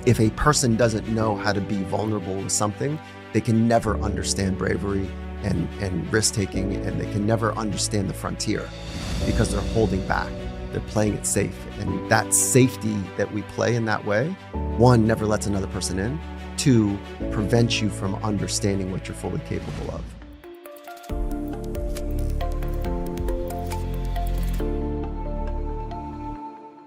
If a person doesn't know how to be vulnerable with something, they can never understand bravery and risk-taking, and they can never understand the frontier because they're holding back. They're playing it safe. And that safety that we play in that way, one, never lets another person in. Two, prevents you from understanding what you're fully capable of.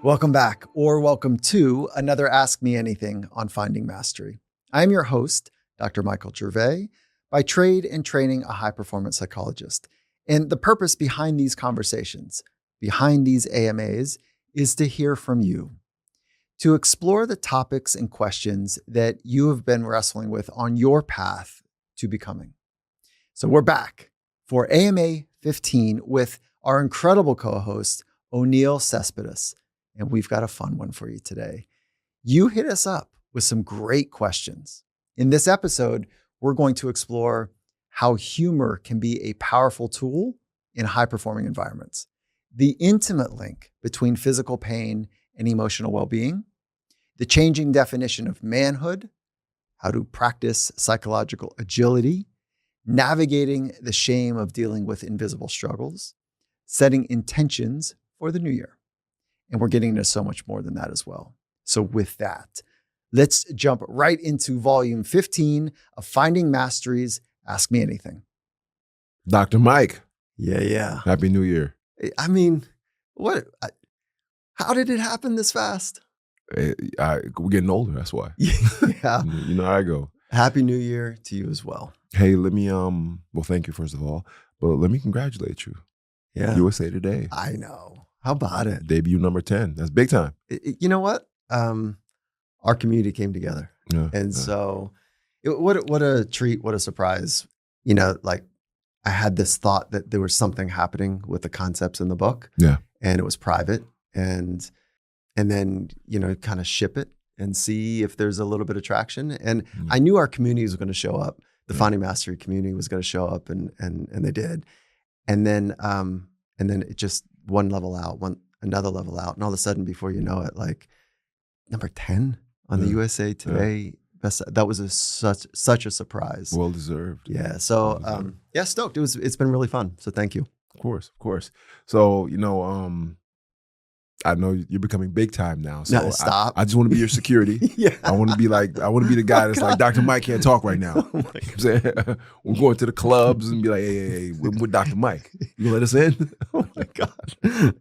Welcome back, or welcome to another Ask Me Anything on Finding Mastery. I'm your host, Dr. Michael Gervais, by trade and training a high-performance psychologist. And the purpose behind these conversations, behind these AMAs, is to hear from you, to explore the topics and questions that you have been wrestling with on your path to becoming. So we're back for AMA 15 with our incredible co-host, O'Neill Cespedes. And we've got a fun one for you today. You hit us up with some great questions. In this episode, we're going to explore how humor can be a powerful tool in high-performing environments, the intimate link between physical pain and emotional well-being, the changing definition of manhood, how to practice psychological agility, navigating the shame of dealing with invisible struggles, setting intentions for the new year. And we're getting into so much more than that as well. So with that, let's jump right into volume 15 of Finding Mastery's Ask Me Anything. Dr. Mike. Yeah. Happy New Year. I mean, how did it happen this fast? We're getting older, that's why. Yeah. You know how I go. Happy New Year to you as well. Hey, let me, well, thank you first of all, but let me congratulate you. Yeah. USA Today. I know. How about it? Debut number 10. That's big time. You know what? Our community came together. So what a treat, what a surprise. You know, like I had this thought that there was something happening with the concepts in the book. Yeah. And it was private. And then, you know, kind of ship it and see if there's a little bit of traction. And I knew our community was going to show up. The Finding Mastery community was going to show up and they did. And then it just one level out, another level out. And all of a sudden, before you know it, like number 10 on the USA Today best. That was such a surprise. Well deserved. Yeah. So stoked. It's been really fun. So thank you. Of course. So, you know, I know you're becoming big time now. So no, stop. I just want to be your security. Yeah. I want to be the guy that's like, Dr. Mike can't talk right now. Oh my God. We're going to the clubs and be like, hey, we're with Dr. Mike. You let us in? Oh my God.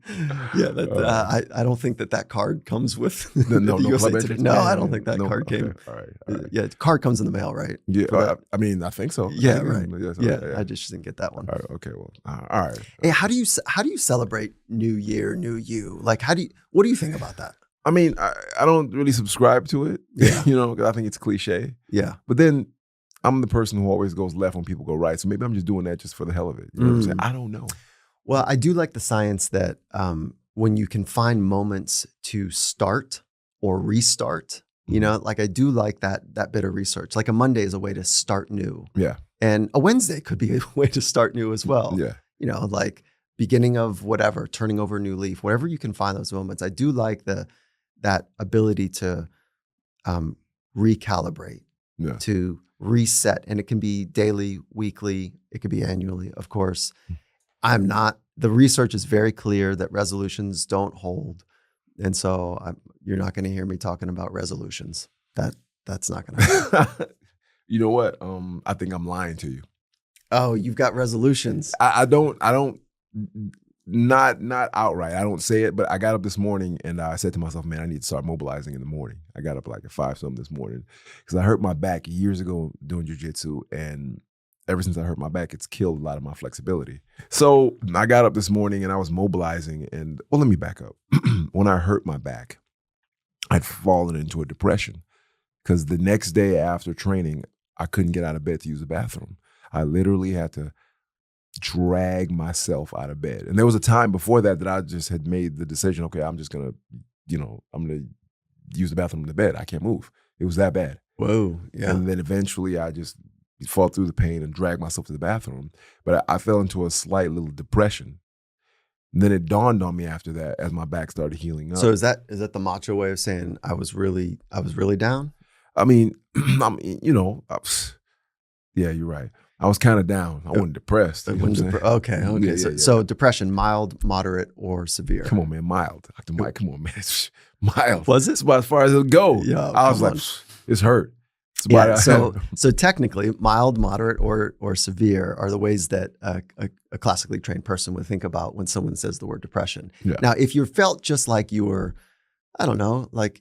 Yeah. I don't think that card comes with no USA club Today. entrance? No, I don't think that card came. All right. Yeah. Card comes in the mail, right? Yeah. I mean, I think so. Yeah. Right. Yeah. I just didn't get that one. All right. Okay. Well, all right. Hey, how do you celebrate New Year, New You? Like, what do you think about that? I mean, I don't really subscribe to it, you know, because I think it's cliche. Yeah. But then I'm the person who always goes left when people go right. So maybe I'm just doing that just for the hell of it. You know what I'm saying? I don't know. Well, I do like the science that when you can find moments to start or restart, you know, like I do like that bit of research. Like a Monday is a way to start new. Yeah. And a Wednesday could be a way to start new as well. Yeah. You know, like beginning of whatever, turning over a new leaf, wherever you can find those moments. I do like that ability to recalibrate, to reset. And it can be daily, weekly, it could be annually, of course. The research is very clear that resolutions don't hold. And so you're not going to hear me talking about resolutions. That's not going to happen. You know what? I think I'm lying to you. Oh, you've got resolutions. I don't, not outright. I don't say it, but I got up this morning and I said to myself, man, I need to start mobilizing in the morning. I got up like at 5 something this morning because I hurt my back years ago doing jujitsu, and ever since I hurt my back, it's killed a lot of my flexibility. So I got up this morning and I was mobilizing, and well, let me back up. When I hurt my back, I'd fallen into a depression because the next day after training, I couldn't get out of bed to use the bathroom. I literally had to drag myself out of bed. And there was a time before that I just had made the decision, okay, I'm just going to, I'm going to use the bathroom in the bed. I can't move. It was that bad. Whoa. Yeah. And then eventually I just fought through the pain and dragged myself to the bathroom. But I fell into a slight little depression. And then it dawned on me after that as my back started healing up. So is that the macho way of saying I was really down? I mean, yeah, you're right. I was kind of down. I wasn't depressed. You know what I'm saying? Okay. Yeah. So depression, mild, moderate, or severe? Come on, man. Mild. Dr. Mike, come on, man. Mild. Was it? It's about as far as it'll go. Yeah, I was like, it's hurt. It's about so technically, mild, moderate, or severe are the ways that a classically trained person would think about when someone says the word depression. Yeah. Now, if you felt just like you were, I don't know, like,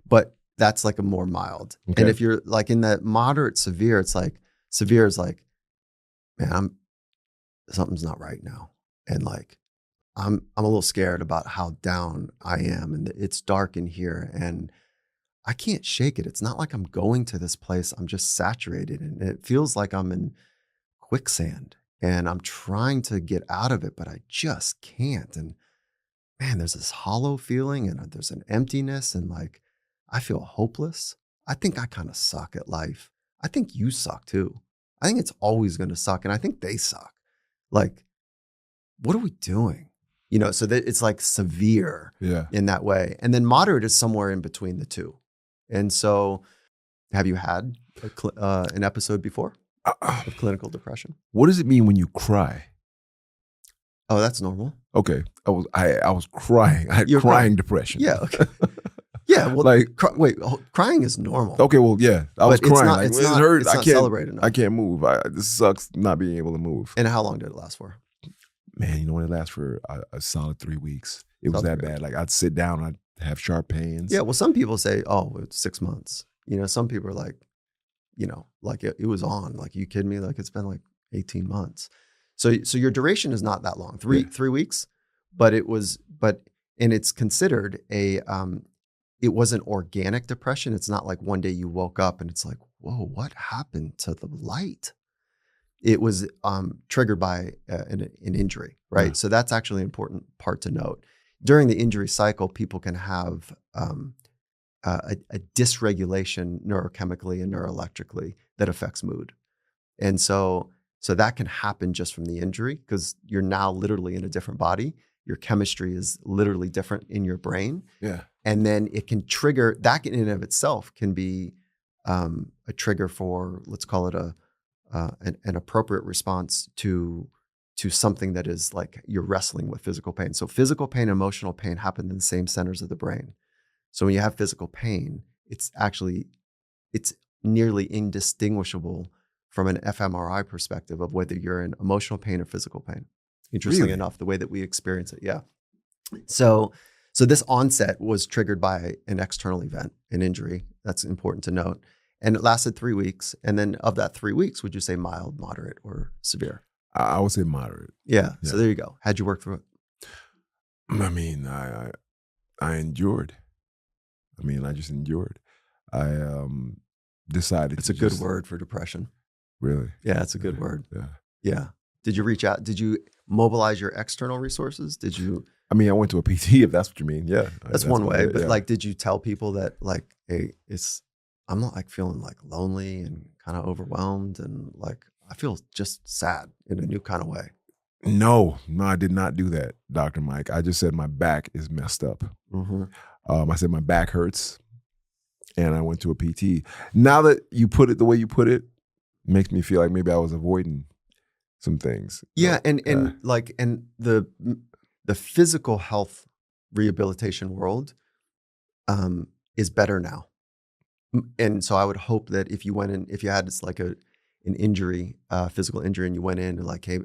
but that's like a more mild. Okay. And if you're like in that moderate, severe, it's like severe is like, man, something's not right now, and like I'm a little scared about how down I am, and it's dark in here, and I can't shake it. It's not like I'm going to this place. I'm just saturated, and it feels like I'm in quicksand, and I'm trying to get out of it, but I just can't. And man, there's this hollow feeling, and there's an emptiness, and like I feel hopeless. I think I kind of suck at life. I think you suck too. I think it's always going to suck, and I think they suck. Like, what are we doing? So that it's like severe in that way. And then moderate is somewhere in between the two. And so have you had an episode before of clinical depression? What does it mean when you cry? Oh, that's normal. Okay. I was crying. I had crying depression. Yeah. Okay. Yeah. Well, like, crying is normal. Okay. Well, yeah. I was crying. It's hurt. It's not celebrated enough. I can't move. This sucks not being able to move. And how long did it last for? Man, it lasts for a solid 3 weeks. It was that bad. Like I'd sit down, I'd have sharp pains. Yeah. Well, some people say, oh, it's 6 months. Some people are like, like it was on. Like, are you kidding me? Like it's been like 18 months. So your duration is not that long, 3 weeks, but it's considered it was an organic depression. It's not like one day you woke up and it's like, whoa, what happened to the light? It was triggered by an injury, right? Yeah. So that's actually an important part to note. During the injury cycle, people can have a dysregulation neurochemically and neuroelectrically that affects mood. And so that can happen just from the injury because you're now literally in a different body. Your chemistry is literally different in your brain. Yeah. And then it can trigger, that in and of itself can be a trigger for, let's call it an appropriate response to something that is like you're wrestling with physical pain. So physical pain and emotional pain happen in the same centers of the brain. So when you have physical pain, it's nearly indistinguishable from an fMRI perspective of whether you're in emotional pain or physical pain. Interestingly enough, the way that we experience it. Yeah. So this onset was triggered by an external event, an injury. That's important to note. And it lasted 3 weeks. And then of that 3 weeks, would you say mild, moderate, or severe? I would say moderate. Yeah. So there you go. How'd you work through it? I mean, I endured. I just endured. I decided. It's a good word for depression. Really? Yeah, it's a good word. Yeah. Yeah. Did you reach out? Did you mobilize your external resources? Did you? I went to a PT, if that's what you mean. Yeah. That's one way. But like, did you tell people that like, hey, I'm not like feeling like lonely and kind of overwhelmed and like, I feel just sad in a new kind of way? No, I did not do that, Dr. Mike. I just said my back is messed up. Mm-hmm. I said my back hurts and I went to a PT. Now that you put it the way you put it, makes me feel like maybe I was avoiding some things. Yeah. And the physical health rehabilitation world is better now. And so I would hope that if you went in, if you had like an injury, physical injury, and you went in and like, hey,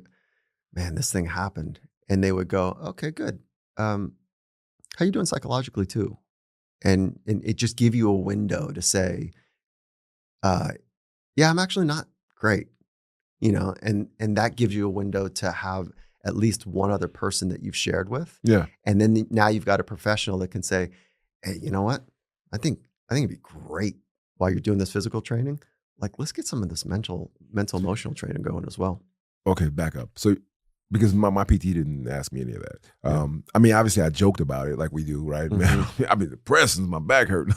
man, this thing happened. And they would go, okay, good. How you doing psychologically too? And it just give you a window to say, yeah, I'm actually not great, and that gives you a window to have at least one other person that you've shared with. Yeah. And then now you've got a professional that can say, hey, you know what? I think it'd be great while you're doing this physical training. Like, let's get some of this mental, emotional training going as well. Okay, back up. So, because my PT didn't ask me any of that. Yeah. Obviously I joked about it like we do, right? Mm-hmm. Man, depressed since my back hurt.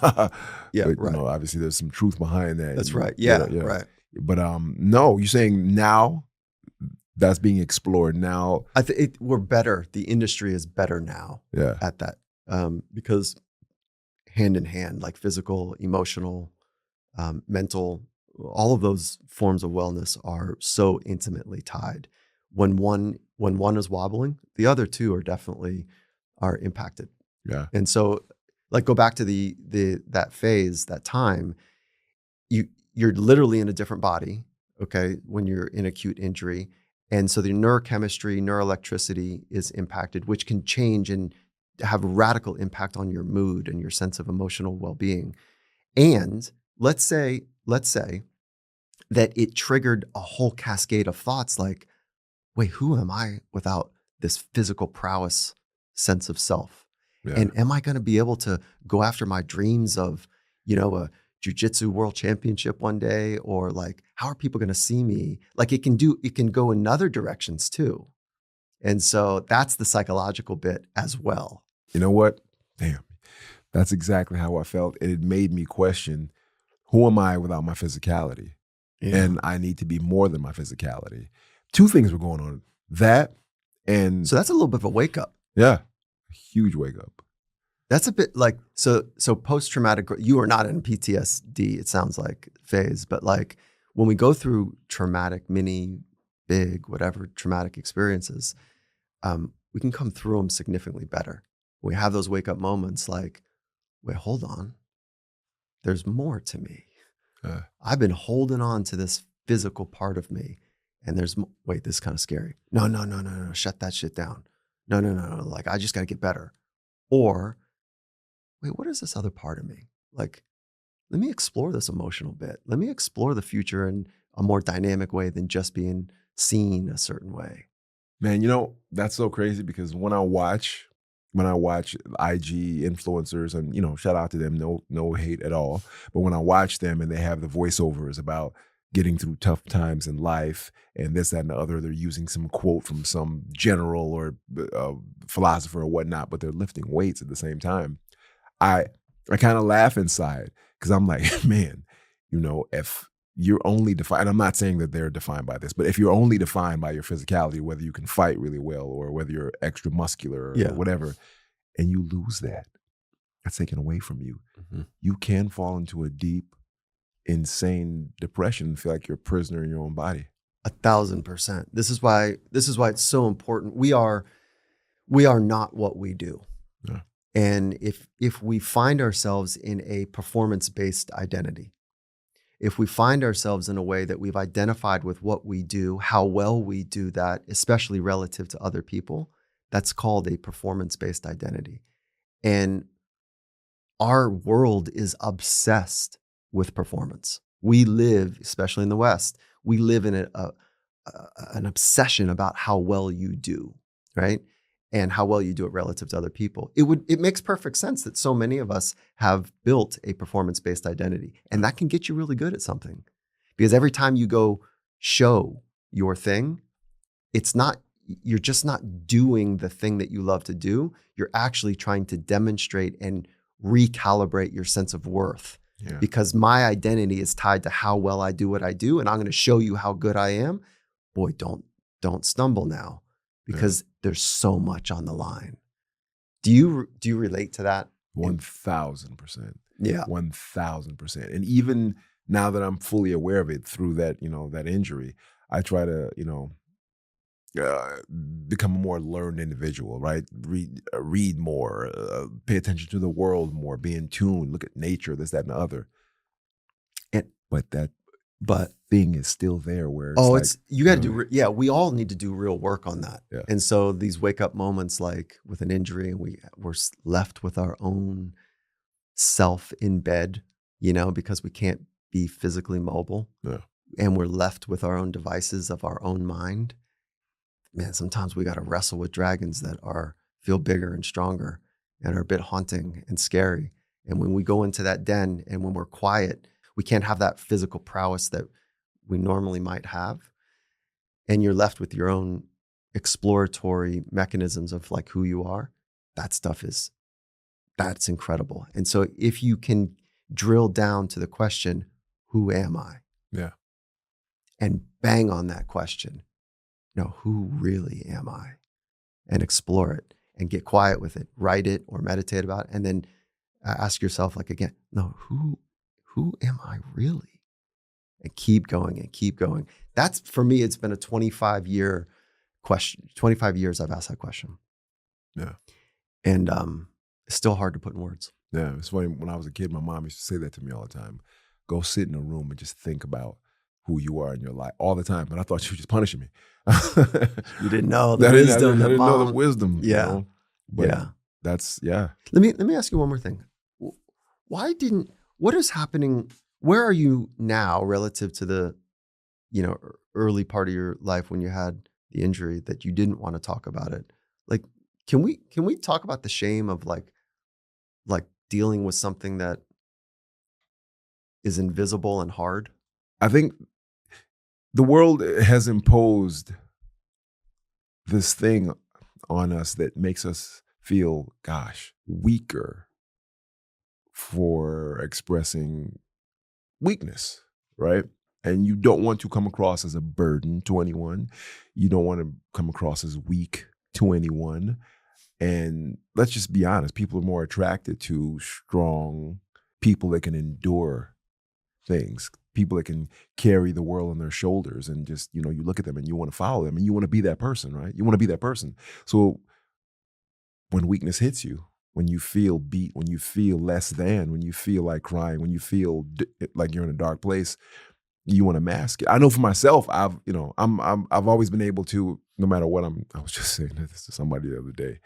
Yeah, but, right. Obviously there's some truth behind that. That's right. Yeah, yeah. right. But no, you're saying now that's being explored now. We're better. The industry is better now Yeah. at that because hand in hand, like physical, emotional, mental, all of those forms of wellness are so intimately tied. When one is wobbling, the other two are definitely are impacted. Yeah. And so, like, go back to that phase, that time. You're literally in a different body, okay, when you're in acute injury. And so the neurochemistry, neuroelectricity is impacted, which can change and have a radical impact on your mood and your sense of emotional well-being. And let's say that it triggered a whole cascade of thoughts like, wait, who am I without this physical prowess sense of self? Yeah. And am I going to be able to go after my dreams of, a jiu-jitsu world championship one day? Or like, how are people going to see me? Like it can go in other directions too. And so that's the psychological bit as well. You know what? Damn. That's exactly how I felt. It made me question, who am I without my physicality? Yeah. And I need to be more than my physicality. Two things were going on. That and So that's a little bit of a wake up. yeah, a huge wake up. That's a bit like, so post-traumatic, you are not in PTSD, it sounds like, phase, but like when we go through traumatic, mini, big, whatever traumatic experiences, we can come through them significantly better. We have those wake up moments like, wait, hold on. There's more to me. I've been holding on to this physical part of me and wait, this is kind of scary. No, shut that shit down. No. Like, I just got to get better. Or, wait, what is this other part of me? Like, let me explore this emotional bit. Let me explore the future in a more dynamic way than just being seen a certain way. Man, that's so crazy because when I watch IG influencers and, shout out to them, no hate at all. But when I watch them and they have the voiceovers about getting through tough times in life and this, that, and the other, they're using some quote from some general or philosopher or whatnot, but they're lifting weights at the same time. I kind of laugh inside because I'm like, man, if you're only defined, I'm not saying that they're defined by this, but if you're only defined by your physicality, whether you can fight really well or whether you're extra muscular or whatever, and you lose that's taken away from you. Mm-hmm. You can fall into a deep, insane depression and feel like you're a prisoner in your own body. 1,000%. This is why it's so important. We are not what we do. Yeah. And if we find ourselves in a performance-based identity, if we find ourselves in a way that we've identified with what we do, how well we do that, especially relative to other people, that's called a performance-based identity. And our world is obsessed with performance. We live, especially in the West, we live in an obsession about how well you do, right? And how well you do it relative to other people. It makes perfect sense that so many of us have built a performance-based identity, and that can get you really good at something. Because every time you go show your thing, you're just not doing the thing that you love to do. You're actually trying to demonstrate and recalibrate your sense of worth. Yeah. Because my identity is tied to how well I do what I do, and I'm going to show you how good I am. Boy, don't stumble now. Because there's so much on the line. Do you relate to that? 1,000%. Yeah. 1,000%. And even now that I'm fully aware of it through that, that injury, I try to, become a more learned individual, right? Read more, pay attention to the world more, be in tune, look at nature, this, that, and the other. But thing is still there where it's you got to do, we all need to do real work on that. Yeah. And so these wake up moments, like with an injury and we're left with our own self in bed, because we can't be physically mobile. Yeah. And we're left with our own devices of our own mind. Man, sometimes we got to wrestle with dragons that feel bigger and stronger and are a bit haunting and scary. And when we go into that den and when we're quiet, we can't have that physical prowess that we normally might have. And you're left with your own exploratory mechanisms of like who you are. That's incredible. And so if you can drill down to the question, who am I? Yeah. And bang on that question, no, who really am I? And explore it and get quiet with it, write it or meditate about it. And then ask yourself like, again, no, who am I really? And keep going and keep going. That's, for me, it's been a 25-year question. 25 years I've asked that question. Yeah. And it's still hard to put in words. Yeah, it's funny. When I was a kid, my mom used to say that to me all the time. Go sit in a room and just think about who you are in your life all the time. But I thought she was just punishing me. You didn't know the I wisdom. didn't know the wisdom. Yeah. You know? But Yeah. that's, yeah. Let me ask you one more thing. What is happening? Where are you now relative to the, early part of your life when you had the injury that you didn't want to talk about it? Like, can we talk about the shame of like dealing with something that is invisible and hard? I think the world has imposed this thing on us that makes us feel, gosh, weaker for expressing weakness, right? And you don't want to come across as a burden to anyone. You don't want to come across as weak to anyone. And let's just be honest, people are more attracted to strong people that can endure things, people that can carry the world on their shoulders, and just, you look at them and you want to follow them and you want to be that person, right? You want to be that person. So when weakness hits you, when you feel beat, when you feel less than, when you feel like crying, when you feel like you're in a dark place, you want to mask it. I know for myself, I've always been able to, no matter what I was just saying this to somebody the other day,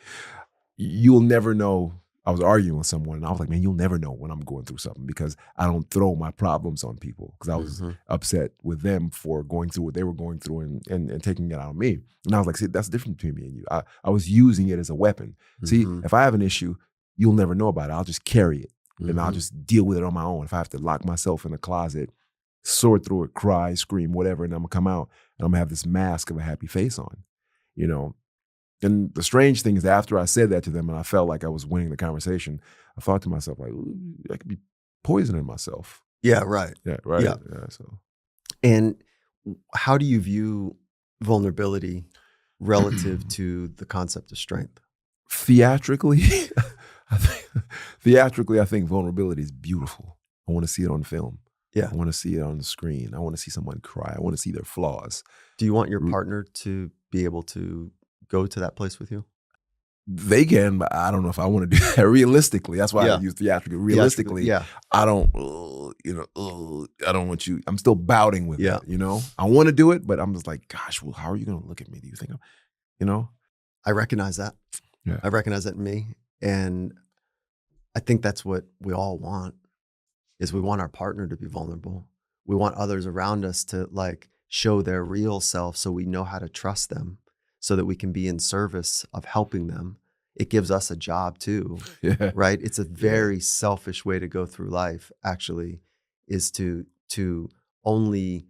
you'll never know. I was arguing with someone and I was like, man, you'll never know when I'm going through something, because I don't throw my problems on people, because I was upset with them for going through what they were going through and taking it out on me. And I was like, see, that's different between me and you. I was using it as a weapon. See, if I have an issue, you'll never know about it. I'll just carry it and I'll just deal with it on my own. If I have to lock myself in a closet, sort through it, cry, scream, whatever, and I'm gonna come out and I'm gonna have this mask of a happy face on, And the strange thing is, after I said that to them and I felt like I was winning the conversation, I thought to myself, like, I could be poisoning myself. Yeah, right. Yeah, right. Yeah. So, and how do you view vulnerability relative to the concept of strength? Theatrically, I think vulnerability is beautiful. I want to see it on film. Yeah. I want to see it on the screen. I want to see someone cry. I want to see their flaws. Do you want your partner to be able to go to that place with you? They can, but I don't know if I want to do that realistically. That's why I use theatrically. Realistically, I don't, I don't want you. I'm still bouting with it, I want to do it, but I'm just like, gosh, well, how are you going to look at me? Do you think I recognize that. Yeah. I recognize that in me. And I think that's what we all want, is we want our partner to be vulnerable. We want others around us to like show their real self, so we know how to trust them, so that we can be in service of helping them. It gives us a job too, right? It's a very selfish way to go through life, actually, is to only,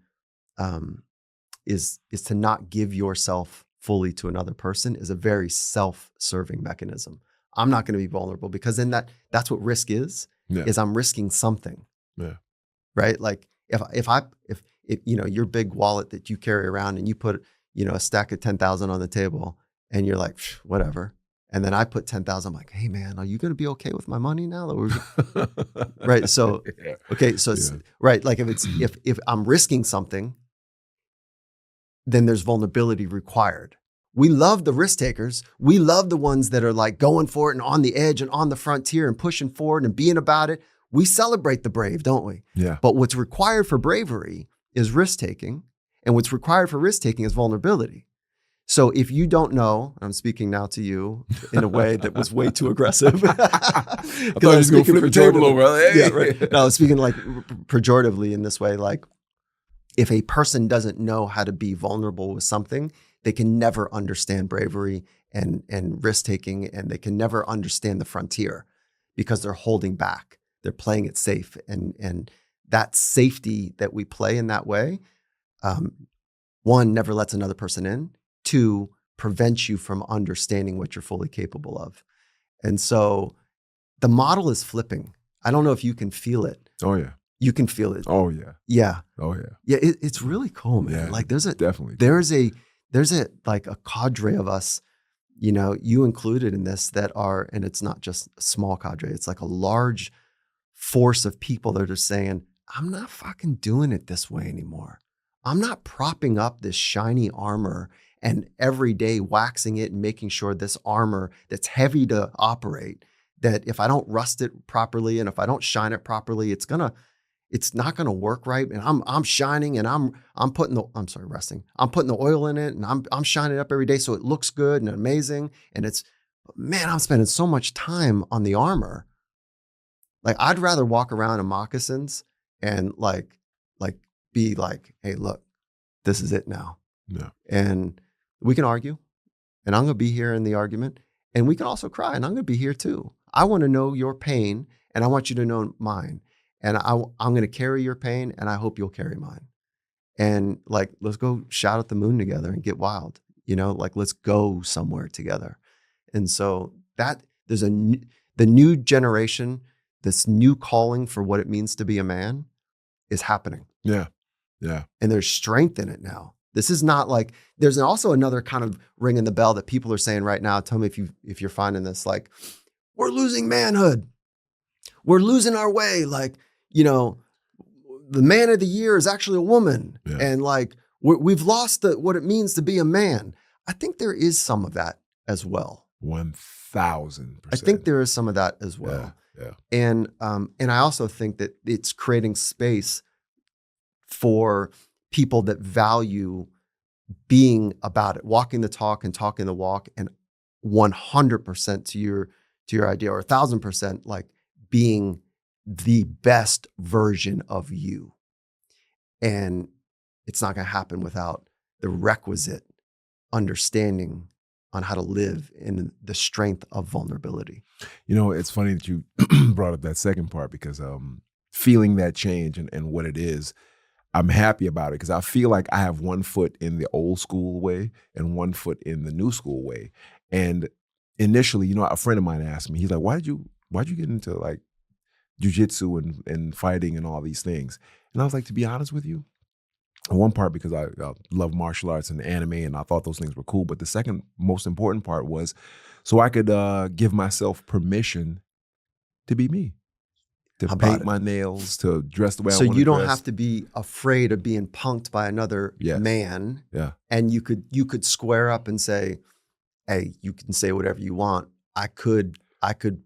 is to not give yourself fully to another person, is a very self-serving mechanism. I'm not going to be vulnerable, because then that's what risk is I'm risking something. Yeah. Right? Like if your big wallet that you carry around and you put, a stack of 10,000 on the table and you're like, whatever. And then I put 10,000, I'm like, hey man, are you going to be okay with my money now? Right. So, okay. So it's right. Like if I'm risking something, then there's vulnerability required. We love the risk takers. We love the ones that are like going for it and on the edge and on the frontier and pushing forward and being about it. We celebrate the brave, don't we? Yeah. But what's required for bravery is risk taking. And what's required for risk taking is vulnerability. So if you don't know, I'm speaking now to you in a way that was way too aggressive. I thought you was going to flip the table over. Hey. Yeah, right. No, I was speaking like pejoratively in this way. Like, if a person doesn't know how to be vulnerable with something, they can never understand bravery and risk taking, and they can never understand the frontier, because they're holding back. They're playing it safe, and that safety that we play in that way, one, never lets another person in. Two, prevents you from understanding what you're fully capable of. And so the model is flipping. I don't know if you can feel it. Oh yeah. You can feel it. Oh yeah. Yeah. Oh yeah. Yeah. It's really cool, man. Yeah, like definitely. there's like a cadre of us, you included in this, that are, and it's not just a small cadre, it's like a large force of people that are saying, I'm not fucking doing it this way anymore. I'm not propping up this shiny armor and every day waxing it and making sure this armor that's heavy to operate, that if I don't rust it properly and if I don't shine it properly, it's not gonna work right. And I'm shining and I'm putting resting. I'm putting the oil in it and I'm shining it up every day so it looks good and amazing. And I'm spending so much time on the armor. Like, I'd rather walk around in moccasins and like be like, hey, look, this is it now. Yeah. And we can argue, and I'm gonna be here in the argument, and we can also cry, and I'm gonna be here too. I want to know your pain, and I want you to know mine. And I'm gonna carry your pain, and I hope you'll carry mine. And like, let's go shout at the moon together and get wild. Like, let's go somewhere together. And so that there's the new generation, this new calling for what it means to be a man is happening. Yeah. Yeah. And there's strength in it now. This is not like, there's also another kind of ringing the bell that people are saying right now. Tell me if you're finding this, like, we're losing manhood. We're losing our way. Like, the man of the year is actually a woman. Yeah. And like, we've lost what it means to be a man. I think there is some of that as well. 1,000%. I think there is some of that as well. Yeah. And I also think that it's creating space for people that value being about it, walking the talk and talking the walk, and 100% to your idea, or 1,000% like being the best version of you. And it's not going to happen without the requisite understanding on how to live in the strength of vulnerability. It's funny that you brought up that second part, because feeling that change and what it is, I'm happy about it, because I feel like I have one foot in the old school way and one foot in the new school way. And initially, a friend of mine asked me, he's like, why'd you get into like jujitsu and fighting and all these things? And I was like, to be honest with you, one part because I love martial arts and anime, and I thought those things were cool. But the second most important part was so I could give myself permission to be me, to paint my nails, to dress the way I want to dress. So you don't have to be afraid of being punked by another man. Yeah. And you could square up and say, hey, you can say whatever you want. I could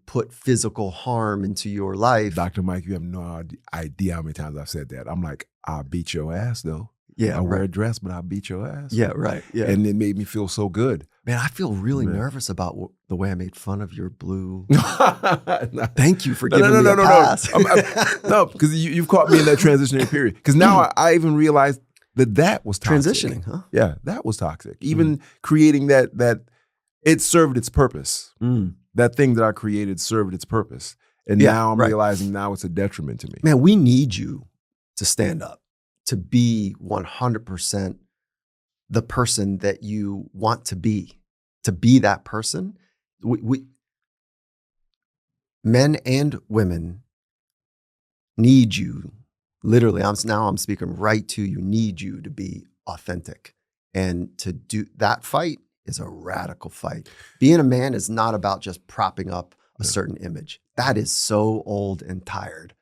put physical harm into your life. Dr. Mike, you have no idea how many times I've said that. I'm like, I'll beat your ass though. Yeah, I wear a dress, but I'll beat your ass. Yeah, right. Yeah. And it made me feel so good. Man, I feel really nervous about the way I made fun of your blue. Thank you for giving me a pass. No, because you've caught me in that transitionary period. Because now I even realized that was toxic. Transitioning, huh? Yeah, that was toxic. Even creating that it served its purpose. That thing that I created served its purpose. And now I'm realizing now it's a detriment to me. Man, we need you to stand up, to be 100% the person that you want to be that person. We men and women need you. Literally, I'm speaking right to you, need you to be authentic. And to do that fight is a radical fight. Being a man is not about just propping up a certain image. That is so old and tired.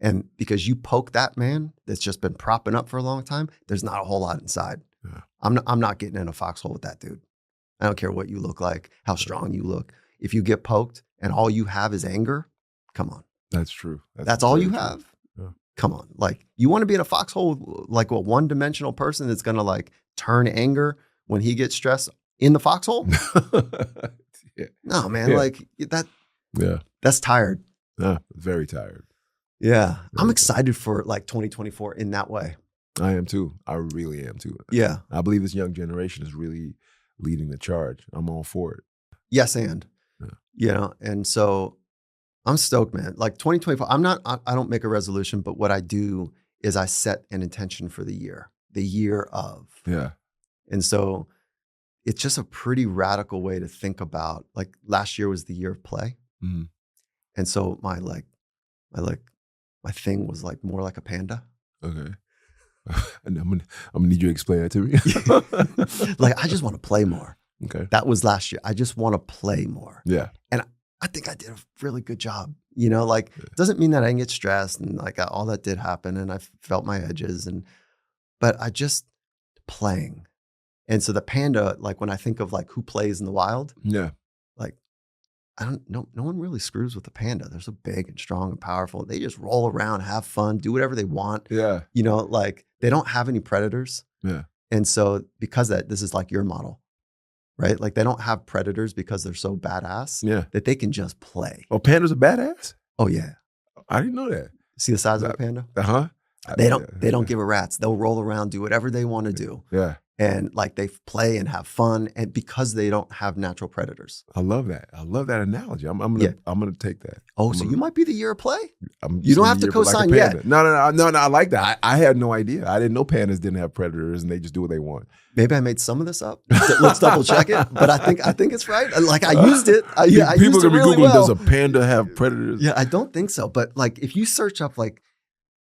And because you poke that man that's just been propping up for a long time, there's not a whole lot inside. Yeah. I'm not getting in a foxhole with that dude. I don't care what you look like, how strong you look. If you get poked and all you have is anger, come on. That's true. That's all you have. Yeah. Come on. Like, you want to be in a foxhole like a one-dimensional person that's going to like turn anger when he gets stressed in the foxhole? Yeah. No, man. Yeah. Like that. Yeah. That's tired. Yeah. Very tired. Yeah. I'm excited for like 2024 in that way. I am too. I really am too. Yeah. I believe this young generation is really leading the charge. I'm all for it. Yes, and. And so I'm stoked, man. Like 2024, I don't make a resolution, but what I do is I set an intention for the year of. Yeah. And so it's just a pretty radical way to think about, like, last year was the year of play. Mm-hmm. And so my thing was like more like a panda. Okay. And I'm gonna need you to explain that to me. Like, I just want to play more. Okay. That was last year. I just want to play more. Yeah. And I think I did a really good job. You know, like, it doesn't mean that I didn't get stressed and like all that did happen and I felt my edges but I just playing. And so the panda, like when I think of like who plays in the wild, Yeah. like no one really screws with the panda. They're so big and strong and powerful. They just roll around, have fun, do whatever they want. Yeah. You know, like they don't have any predators. Yeah. And so because this is like your model, right? Like they don't have predators because they're so badass that they can just play. Oh, pandas are badass? Oh yeah. I didn't know that. See the size of a panda? Uh-huh. They don't give a rat's. They'll roll around, do whatever they want to do. Yeah. And like they play and have fun, and because they don't have natural predators. I love that. I love that analogy. I'm gonna take that. Oh, so you might be the year of play? You don't have to co-sign yet. No. I like that. I had no idea. I didn't know pandas didn't have predators and they just do what they want. Maybe I made some of this up. Let's double check it. But I think it's right. Like I used it. I People used are it gonna be really Googling, well. does a panda have predators? Yeah, I don't think so. But like if you search up like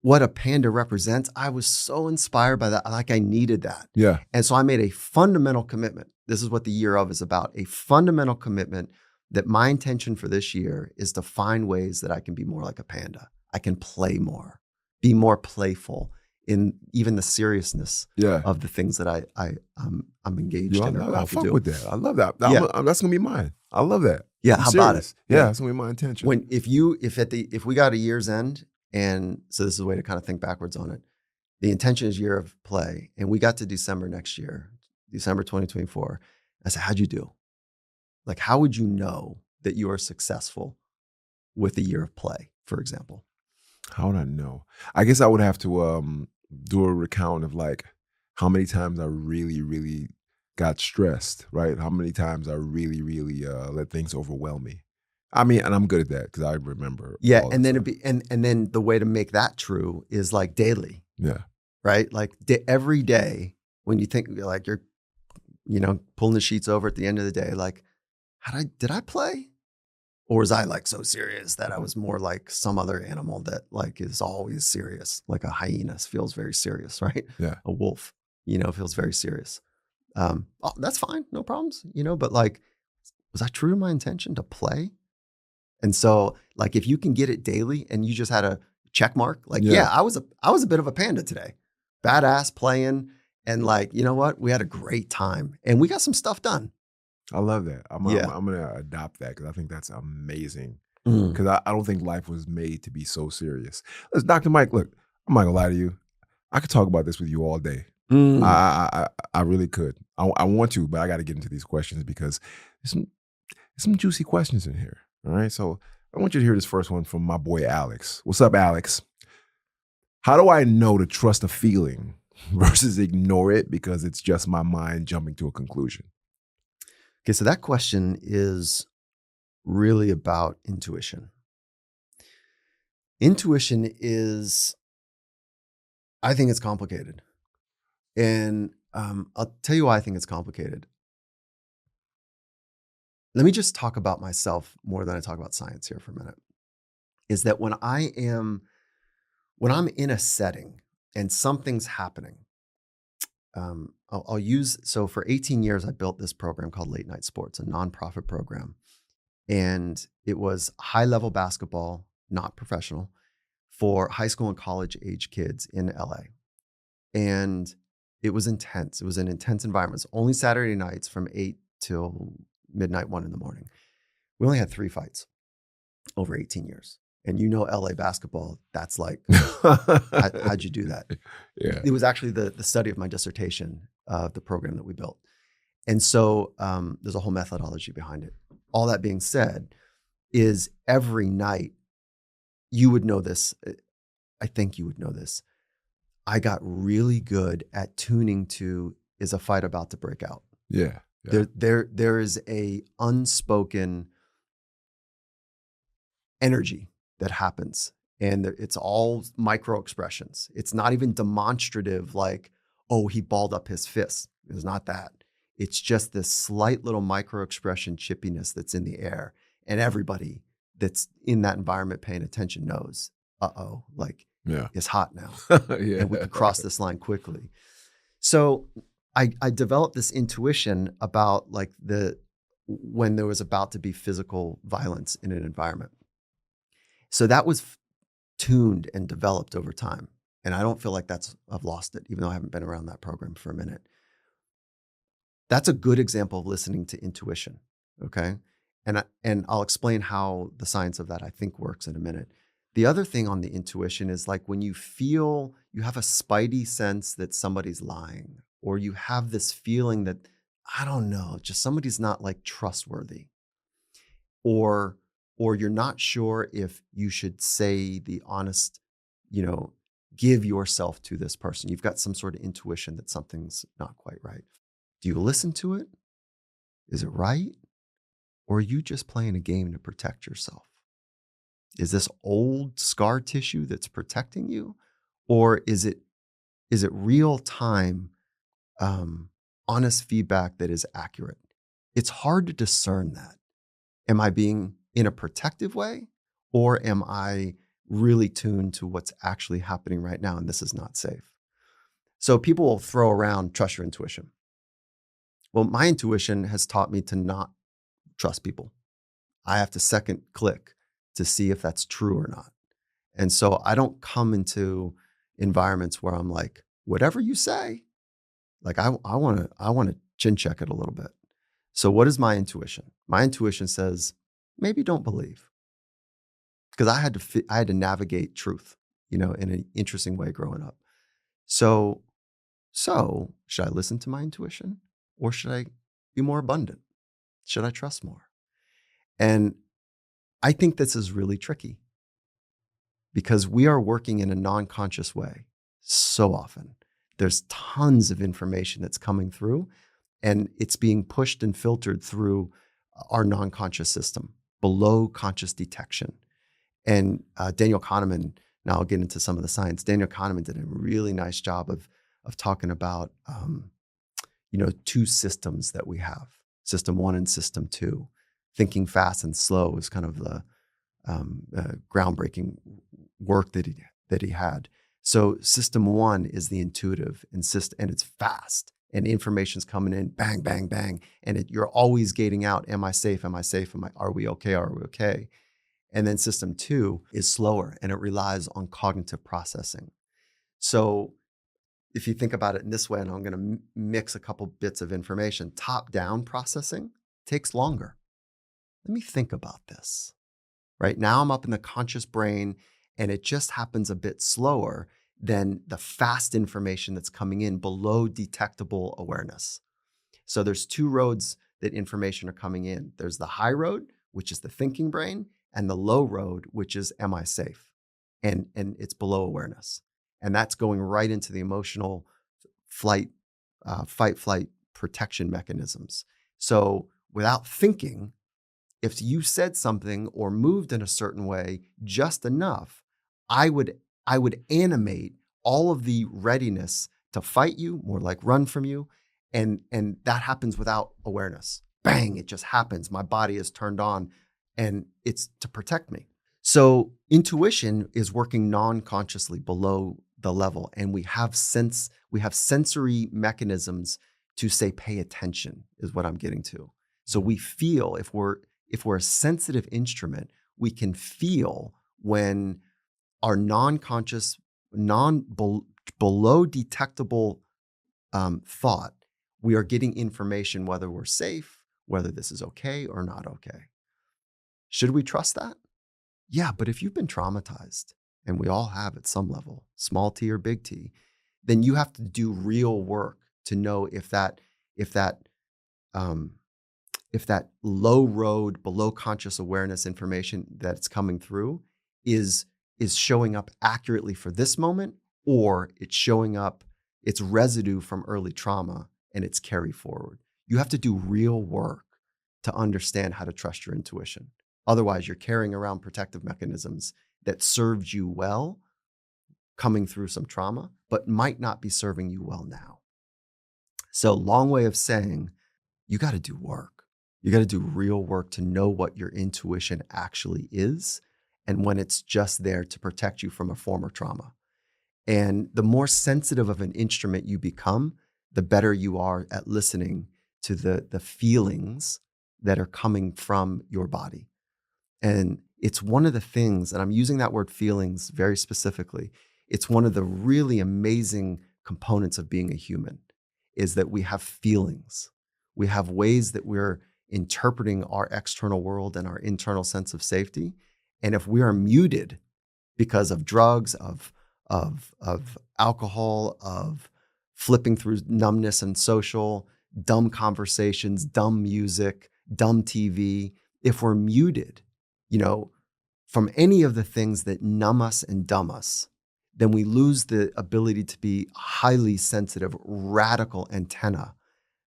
what a panda represents, I was so inspired by that. Like I needed that. Yeah. And so I made a fundamental commitment. This is what the year of is about. A fundamental commitment that my intention for this year is to find ways that I can be more like a panda. I can play more, be more playful in even the seriousness of the things that I'm engaged in. I'll fuck with that. I love that. That's gonna be mine. I love that. Yeah. I'm how serious. about it? Yeah, that's gonna be my intention. If we got a year's end, and so this is a way to kind of think backwards on it. The intention is year of play, and we got to December next year, December 2024. I said, how'd you do? Like, how would you know that you are successful with a year of play, for example? How would I know? I guess I would have to do a recount of like how many times I really, really got stressed, right? How many times I really, really let things overwhelm me. I mean, and I'm good at that because I remember. Yeah, and then and then the way to make that true is like daily. Yeah. Right? Like every day when you think like you're, pulling the sheets over at the end of the day, like, did I play? Or was I like so serious that I was more like some other animal that like is always serious? Like a hyena feels very serious, right? Yeah. A wolf, feels very serious. That's fine, no problems, but like, was I true to my intention to play? And so like, if you can get it daily and you just had a check mark, like, I was a bit of a panda today, badass playing. And like, you know what? We had a great time and we got some stuff done. I love that. I'm going to adopt that because I think that's amazing. Because I don't think life was made to be so serious. Listen, Dr. Mike, look, I'm not going to lie to you. I could talk about this with you all day. I really could. I want to, but I got to get into these questions because there's some juicy questions in here. All right. So I want you to hear this first one from my boy, Alex. What's up, Alex? How do I know to trust a feeling versus ignore it because it's just my mind jumping to a conclusion? Okay. So that question is really about intuition. Intuition is, I think it's complicated. And I'll tell you why I think it's complicated. Let me just talk about myself more than I talk about science here for a minute. Is that when I'm in a setting and something's happening, so for 18 years, I built this program called Late Night Sports, a nonprofit program. And it was high-level basketball, not professional, for high school and college age kids in LA. And it was intense. It was an intense environment. It's only Saturday nights from 8 till midnight, 1 a.m. We only had 3 fights over 18 years. And LA basketball, that's like, how'd you do that? Yeah. It was actually the study of my dissertation of the program that we built. And so there's a whole methodology behind it. All that being said is every night, you would know this. I think you would know this. I got really good at tuning to, is a fight about to break out? Yeah. There is a unspoken energy that happens, and it's all micro expressions. It's not even demonstrative like, oh, he balled up his fist. It's not that. It's just this slight little micro expression chippiness that's in the air, and everybody that's in that environment paying attention knows, like Yeah. is hot now, Yeah. and we can cross this line quickly. So I developed this intuition about like when there was about to be physical violence in an environment. So that was tuned and developed over time. And I don't feel like I've lost it, even though I haven't been around that program for a minute. That's a good example of listening to intuition. Okay. And I'll explain how the science of that I think works in a minute. The other thing on the intuition is like when you feel you have a spidey sense that somebody's lying, or you have this feeling that, I don't know, just somebody's not like trustworthy, or you're not sure if you should say the honest, you know, give yourself to this person. You've got some sort of intuition that something's not quite right. Do you listen to it? Is it right? Or are you just playing a game to protect yourself? Is this old scar tissue that's protecting you? Or is it real time, honest feedback that is accurate? It's hard to discern that. Am I being in a protective way, or am I really tuned to what's actually happening right now and this is not safe? So people will throw around trust your intuition. Well, my intuition has taught me to not trust people. I have to second click to see if that's true or not. And so I don't come into environments where I'm like, whatever you say, like I want to chin check it a little bit. So what is my intuition? My intuition says, maybe don't believe, because I had to navigate truth, in an interesting way growing up. So should I listen to my intuition, or should I be more abundant? Should I trust more? And I think this is really tricky because we are working in a non-conscious way so often. There's tons of information that's coming through, and it's being pushed and filtered through our non-conscious system, below conscious detection. And Daniel Kahneman, now I'll get into some of the science. Daniel Kahneman did a really nice job of talking about, two systems that we have, system 1 and system 2. Thinking fast and slow is kind of the groundbreaking work that he had. So system 1 is the intuitive, and it's fast, and information's coming in, bang, bang, bang, and you're always gating out, am I safe? Am I safe? Are we okay? Are we okay? And then system 2 is slower, and it relies on cognitive processing. So if you think about it in this way, and I'm going to mix a couple bits of information, top-down processing takes longer. Let me think about this. Right now I'm up in the conscious brain, and it just happens a bit slower than the fast information that's coming in below detectable awareness. So there's 2 roads that information are coming in. There's the high road, which is the thinking brain, and the low road, which is, am I safe? And it's below awareness. And that's going right into the emotional fight, flight, protection mechanisms. So without thinking, if you said something or moved in a certain way just enough, I would animate all of the readiness to fight you, more like run from you. And that happens without awareness. Bang, it just happens. My body is turned on, and it's to protect me. So intuition is working non-consciously below the level, and we have sensory mechanisms to say, pay attention, is what I'm getting to. So we feel, if we're a sensitive instrument, we can feel when our non-conscious, below detectable thought, we are getting information whether we're safe, whether this is okay or not okay. Should we trust that? Yeah, but if you've been traumatized, and we all have at some level, small t or big T, then you have to do real work to know if that low road, below conscious awareness information that's coming through is showing up accurately for this moment, or it's showing up, it's residue from early trauma and it's carry forward. You have to do real work to understand how to trust your intuition. Otherwise, you're carrying around protective mechanisms that served you well coming through some trauma, but might not be serving you well now. So long way of saying, you got to do work. You got to do real work to know what your intuition actually is, and when it's just there to protect you from a former trauma. And the more sensitive of an instrument you become, the better you are at listening to the feelings that are coming from your body. And it's one of the things, and I'm using that word feelings very specifically, it's one of the really amazing components of being a human, is that we have feelings. We have ways that we're interpreting our external world and our internal sense of safety. And if we are muted because of drugs, of alcohol, of flipping through numbness and social, dumb conversations, dumb music, dumb TV, if we're muted, from any of the things that numb us and dumb us, then we lose the ability to be a highly sensitive, radical antenna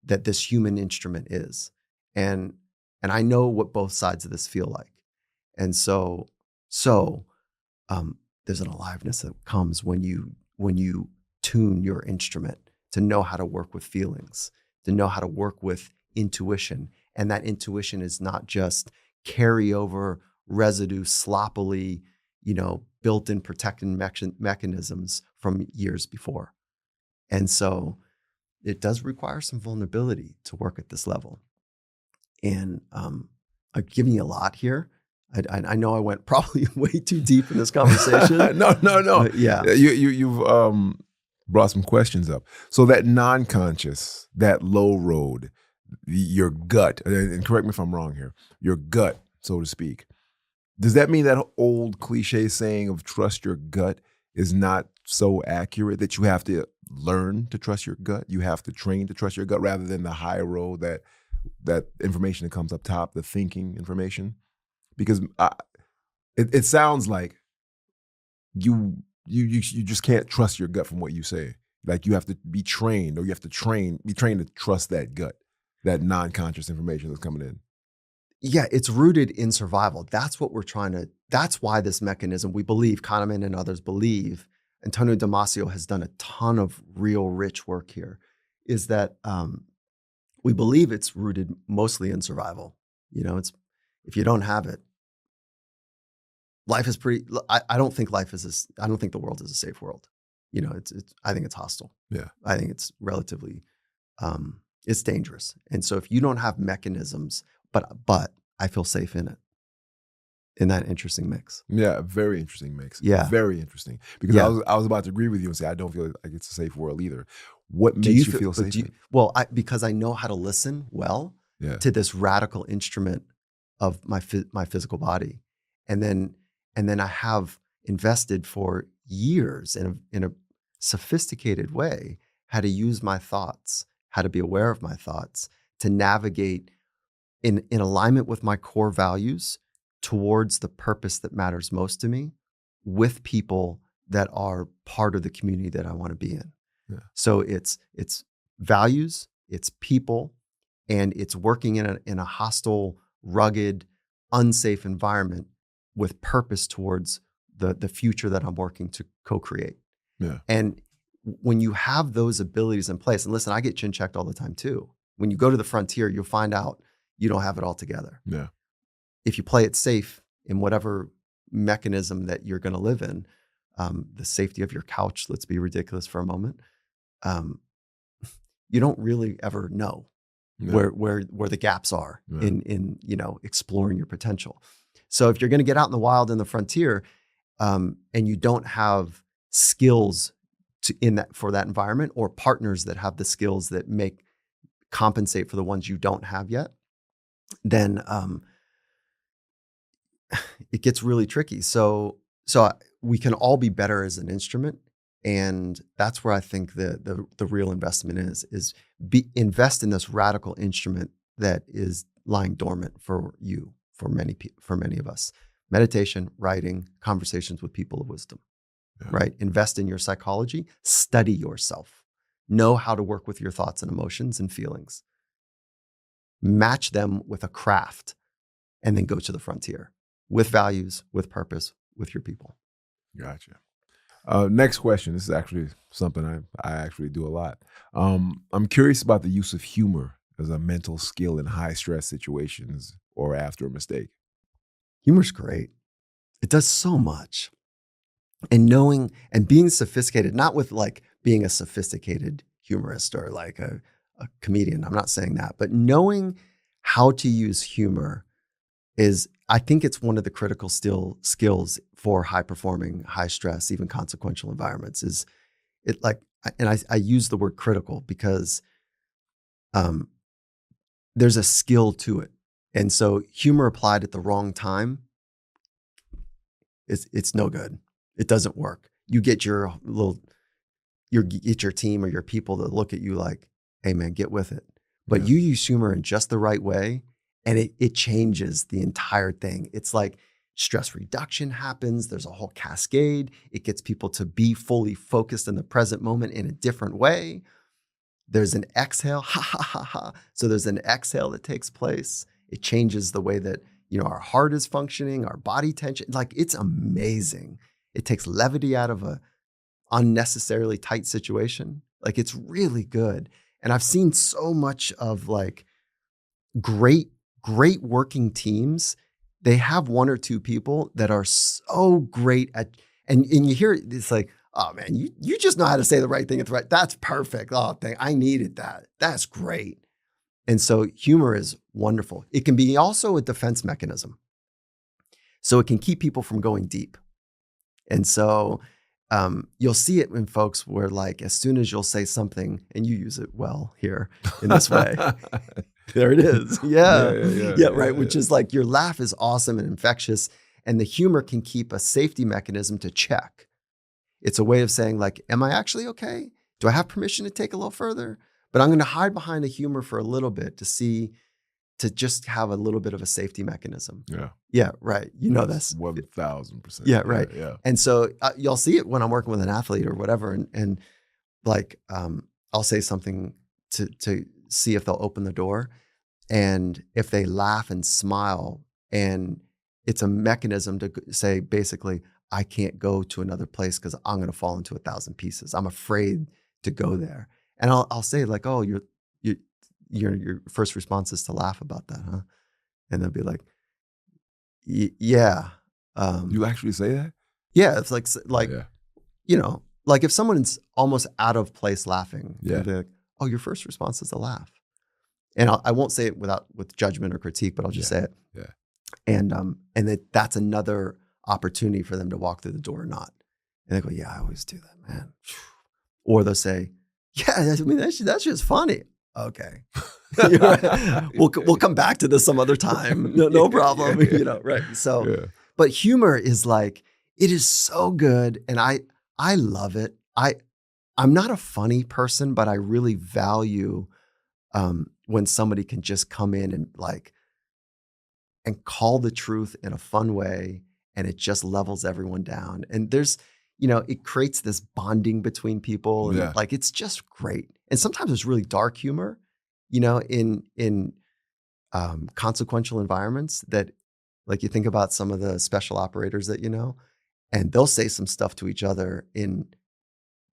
that this human instrument is. And I know what both sides of this feel like. And so there's an aliveness that comes when you tune your instrument to know how to work with feelings, to know how to work with intuition. And that intuition is not just carryover residue, sloppily, built-in protecting mechanisms from years before. And so it does require some vulnerability to work at this level. And I'm giving you a lot here. I know I went probably way too deep in this conversation. No. Yeah. You've brought some questions up. So that non-conscious, that low road, your gut, and correct me if I'm wrong here, your gut, so to speak, does that mean that old cliche saying of trust your gut is not so accurate, that you have to learn to trust your gut? You have to train to trust your gut rather than the high road, that information that comes up top, the thinking information? Because it sounds like you just can't trust your gut from what you say. Like you have to be trained, or you have to be trained to trust that gut, that non-conscious information that's coming in. Yeah, it's rooted in survival. That's what we're that's why this mechanism, we believe, Kahneman and others believe, Antonio Damasio has done a ton of real rich work here, is that we believe it's rooted mostly in survival. It's, if you don't have it, life is I don't think I don't think the world is a safe world. I think it's hostile. Yeah. I think it's relatively, it's dangerous. And so if you don't have mechanisms, but I feel safe in it, in that interesting mix. Yeah, very interesting mix. Yeah. Very interesting. Because I was about to agree with you and say, I don't feel like it's a safe world either. What makes you feel safe? Because I know how to listen well to this radical instrument of my physical body. And then I have invested for years in a sophisticated way how to use my thoughts, how to be aware of my thoughts, to navigate in alignment with my core values towards the purpose that matters most to me, with people that are part of the community that I want to be in. Yeah. So it's values, it's people, and it's working in a hostile, rugged, unsafe environment with purpose towards the future that I'm working to co-create. Yeah. And when you have those abilities in place, and listen, I get chin checked all the time too. When you go to the frontier, you'll find out you don't have it all together. Yeah. If you play it safe in whatever mechanism that you're going to live in, the safety of your couch, let's be ridiculous for a moment, you don't really ever know where the gaps are in exploring your potential. So if you're going to get out in the wild in the frontier, and you don't have skills for that environment, or partners that have the skills that compensate for the ones you don't have yet, then it gets really tricky. So we can all be better as an instrument, and that's where I think the real investment is invest in this radical instrument that is lying dormant for you, for many of us. Meditation, writing, conversations with people of wisdom, right? Invest in your psychology, study yourself, know how to work with your thoughts and emotions and feelings, match them with a craft, and then go to the frontier with values, with purpose, with your people. Gotcha. Next question. This is actually something I actually do a lot. I'm curious about the use of humor as a mental skill in high stress situations or after a mistake. Humor's great. It does so much. And knowing and being sophisticated, not with like being a sophisticated humorist or like a comedian. I'm not saying that, but knowing how to use humor is, I think it's one of the critical skills for high performing, high stress, even consequential environments. Is it like, and I use the word critical because there's a skill to it. And so humor applied at the wrong time, it's no good. It doesn't work. You get your team or your people to look at you like, hey man, get with it. But you use humor in just the right way, and it changes the entire thing. It's like stress reduction happens. There's a whole cascade. It gets people to be fully focused in the present moment in a different way. There's an exhale, ha, ha, ha, ha. So there's an exhale that takes place. It changes the way that, our heart is functioning, our body tension. Like, it's amazing. It takes levity out of a unnecessarily tight situation. Like, it's really good. And I've seen so much of like great working teams. They have one or two people that are so great at, and you hear it, it's like, oh man, you just know how to say the right thing at the right. That's perfect. Oh, I needed that. That's great. And so humor is wonderful. It can be also a defense mechanism. So it can keep people from going deep. And so you'll see it in folks where like, as soon as you'll say something, and you use it well here in this way, there it is. Yeah, right. Which is like, your laugh is awesome and infectious, and the humor can keep a safety mechanism to check. It's a way of saying like, am I actually okay? Do I have permission to take a little further? But I'm going to hide behind the humor for a little bit to just have a little bit of a safety mechanism. Yeah, right. That's 1,000%. Yeah, right. Yeah. And so you'll see it when I'm working with an athlete or whatever, and like I'll say something to see if they'll open the door, and if they laugh and smile, and it's a mechanism to say basically, I can't go to another place because I'm going to fall into 1,000 pieces. I'm afraid to go there. And I'll say like, oh, your first response is to laugh about that, huh? And they'll be like, yeah. You actually say that? Yeah, it's like like if someone's almost out of place laughing, they'll be like, oh, your first response is to laugh. And I won't say it with judgment or critique, but I'll just say it. Yeah. And that's another opportunity for them to walk through the door or not. And they go, yeah, I always do that, man. Or they'll say, yeah, I mean, that's just funny. Okay. We'll come back to this some other time. No problem. Right. So, but humor is like, it is so good. And I love it. I'm not a funny person, but I really value when somebody can just come in and call the truth in a fun way, and it just levels everyone down. And there's, it creates this bonding between people, and like, it's just great. And sometimes it's really dark humor, in consequential environments that, like, you think about some of the special operators that, and they'll say some stuff to each other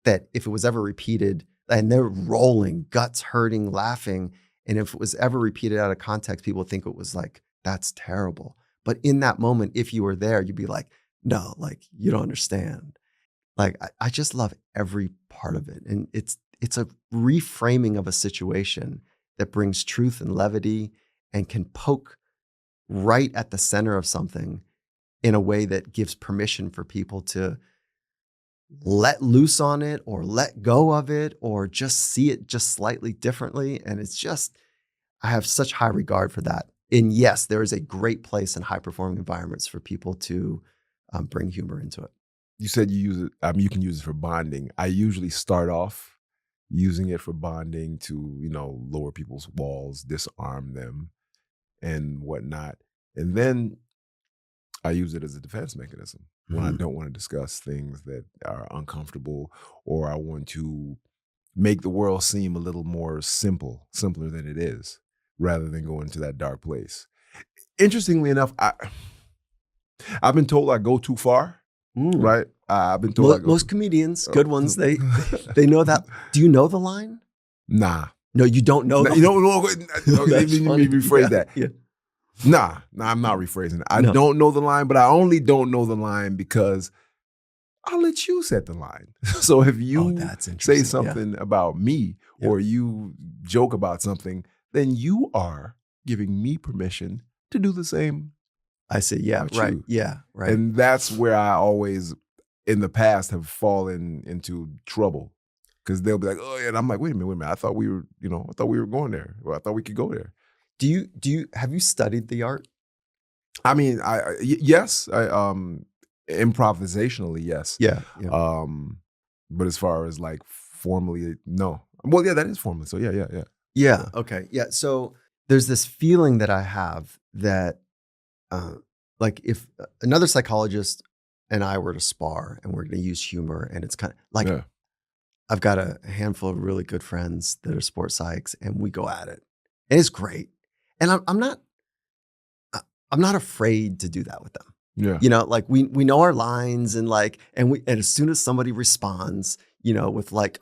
that if it was ever repeated, and they're rolling, guts hurting, laughing. And if it was ever repeated out of context, people would think it was like, that's terrible. But in that moment, if you were there, you'd be like, no, like, you don't understand. Like, I just love every part of it. And it's a reframing of a situation that brings truth and levity and can poke right at the center of something in a way that gives permission for people to let loose on it or let go of it or just see it just slightly differently. And it's just, I have such high regard for that. And yes, there is a great place in high performing environments for people to bring humor into it. You said you use it, you can use it for bonding. I usually start off using it for bonding to, lower people's walls, disarm them and whatnot. And then I use it as a defense mechanism when I don't want to discuss things that are uncomfortable, or I want to make the world seem a little more simpler than it is, rather than go into that dark place. Interestingly enough, I've been told I go too far. Right? I've been told most comedians, good ones, they know that. Do you know the line? Nah. No, you don't know. You don't know. Let me rephrase that. Yeah. Nah, I'm not rephrasing it. I don't know the line, but I only don't know the line because I'll let you set the line. So if you that's say interesting. something about me or you joke about something, then you are giving me permission to do the same. I see. Yeah, about right. you. Yeah, right. And that's where I always, in the past, have fallen into trouble. Because they'll be like, oh yeah, and I'm like, wait a minute. I thought we were, I thought we were going there. Or I thought we could go there. Have you studied the art? I mean, yes, improvisationally, yes. Yeah. But as far as like formally, no. Well, yeah, that is formally. So yeah. Yeah. Okay. Yeah. So there's this feeling that I have that, like, if another psychologist and I were to spar and we're going to use humor, and it's kind of like, I've got a handful of really good friends that are sports psychs, and we go at it, and it's great. And I'm not afraid to do that with them. Yeah. Like we know our lines, and as soon as somebody responds, with like,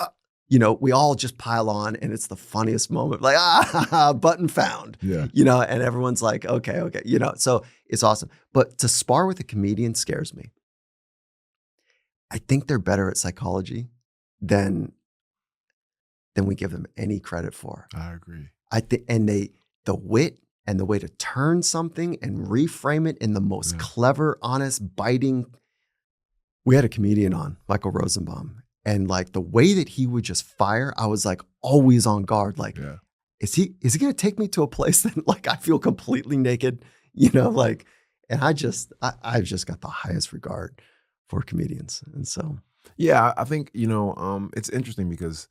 we all just pile on, and it's the funniest moment. Like, button found. Yeah. And everyone's like, okay. So it's awesome. But to spar with a comedian scares me. I think they're better at psychology than we give them any credit for. I agree. I think, and the wit and the way to turn something and reframe it in the most clever, honest, biting. We had a comedian on, Michael Rosenbaum, and like the way that he would just fire, I was like always on guard. Like, is he going to take me to a place that like I feel completely naked? And I've just got the highest regard for comedians, and so yeah, I think it's interesting because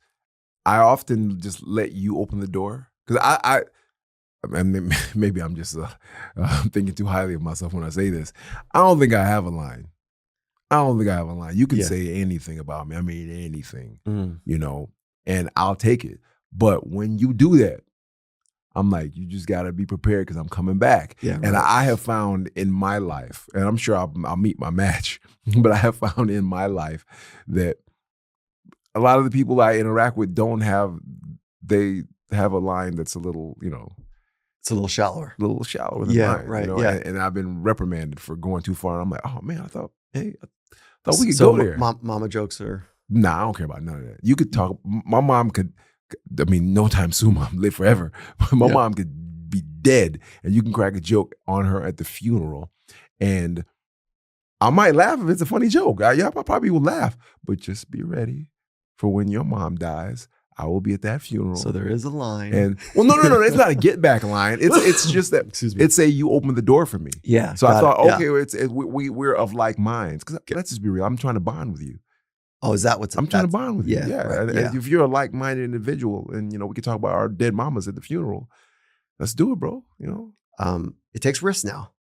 I often just let you open the door because I mean, maybe I'm just thinking too highly of myself when I say this. I don't think I have a line. You can say anything about me. I mean, anything, and I'll take it. But when you do that, I'm like, you just got to be prepared because I'm coming back. Yeah, and I have found in my life, and I'm sure I'll meet my match, but I have found in my life that a lot of the people I interact with they have a line that's a little, it's a little shallower. Than mine. Right. And I've been reprimanded for going too far. And I'm like, oh man, I thought we could go there. Mama jokes are. Nah, I don't care about none of that. You could talk. My mom could. I mean, no time soon, mom live forever. My mom could be dead, and you can crack a joke on her at the funeral, and I might laugh if it's a funny joke. I probably will laugh, but just be ready for when your mom dies. I will be at that funeral. So there is a line. And no, it's not a get back line. It's just that it's a you open the door for me. Yeah. So I thought, okay, we're of like minds. Because let's just be real. I'm trying to bond with you. Oh, is that what's? I'm trying to bond with you. Yeah. Right, and if you're a like-minded individual, and we can talk about our dead mamas at the funeral. Let's do it, bro. It takes risk now.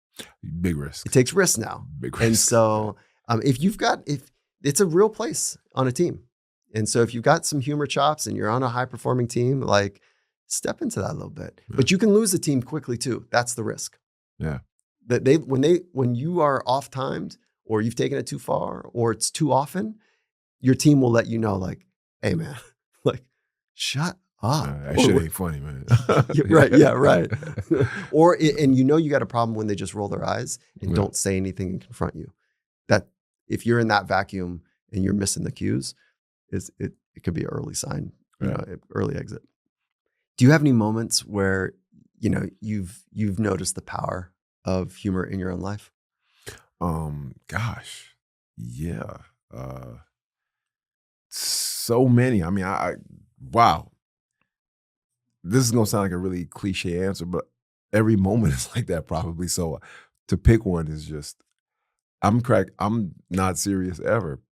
Big risk. It takes risk now. Big risk. And so, if it's a real place on a team. And so if you've got some humor chops and you're on a high performing team, like step into that a little bit. Yeah. But you can lose the team quickly too. That's the risk. Yeah. That when you are off timed or you've taken it too far or it's too often, your team will let you know, like, hey man, like shut up. That shit ain't funny, man. Right. Yeah. Right. And you got a problem when they just roll their eyes and don't say anything and confront you. That if you're in that vacuum and you're missing the cues, it could be an early sign, early exit. Do you have any moments where, you've noticed the power of humor in your own life? Gosh, yeah. So many. I mean, wow. This is going to sound like a really cliche answer, but every moment is like that probably. So to pick one is just, I'm not serious ever.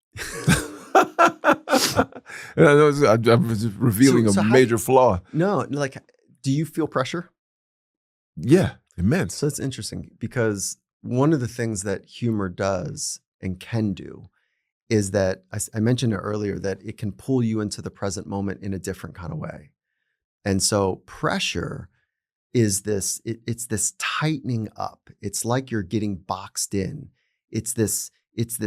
I'm just revealing a major flaw. No, like, do you feel pressure? Yeah, immense. So it's interesting because one of the things that humor does and can do is that I mentioned it earlier that it can pull you into the present moment in a different kind of way. And so pressure is it's this tightening up. It's like you're getting boxed in. It's this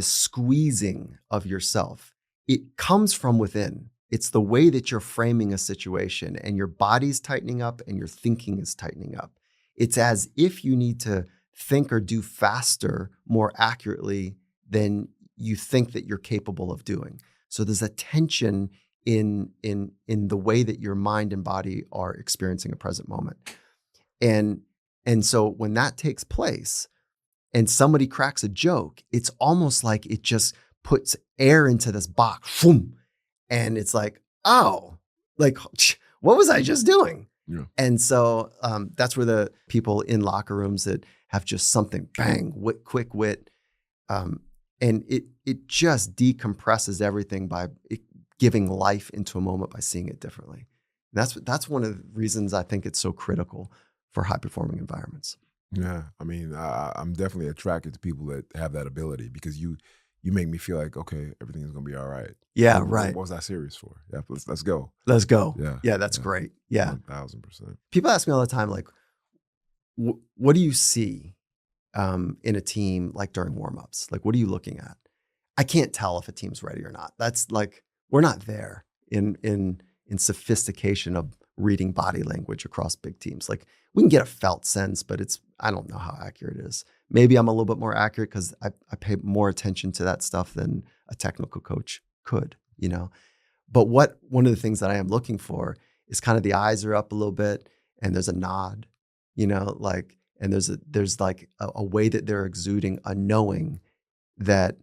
squeezing of yourself. It comes from within. It's the way that you're framing a situation and your body's tightening up and your thinking is tightening up. It's as if you need to think or do faster, more accurately than you think that you're capable of doing. So there's a tension in the way that your mind and body are experiencing a present moment. And so when that takes place and somebody cracks a joke, it's almost like it just puts air into this box. Boom, and it's like, oh, like, what was I just doing? Yeah. And so that's where the people in locker rooms that have just something, bang, quick wit, and it just decompresses everything by giving life into a moment by seeing it differently. And that's one of the reasons I think it's so critical for high performing environments. Yeah, I mean, I'm definitely attracted to people that have that ability because you make me feel like, okay, everything is gonna be all right. Yeah, What right. was I serious for? Yeah, let's go. Let's go. Yeah, Yeah, that's great. Yeah. 1000%. People ask me all the time, like, what do you see in a team like during warmups? Like, what are you looking at? I can't tell if a team's ready or not. That's like, we're not there in sophistication of reading body language across big teams. Like, we can get a felt sense, but I don't know how accurate it is. Maybe I'm a little bit more accurate because I pay more attention to that stuff than a technical coach could, you know? But one of the things that I am looking for is kind of the eyes are up a little bit and there's a nod, you know, like, and there's like a way that they're exuding a knowing that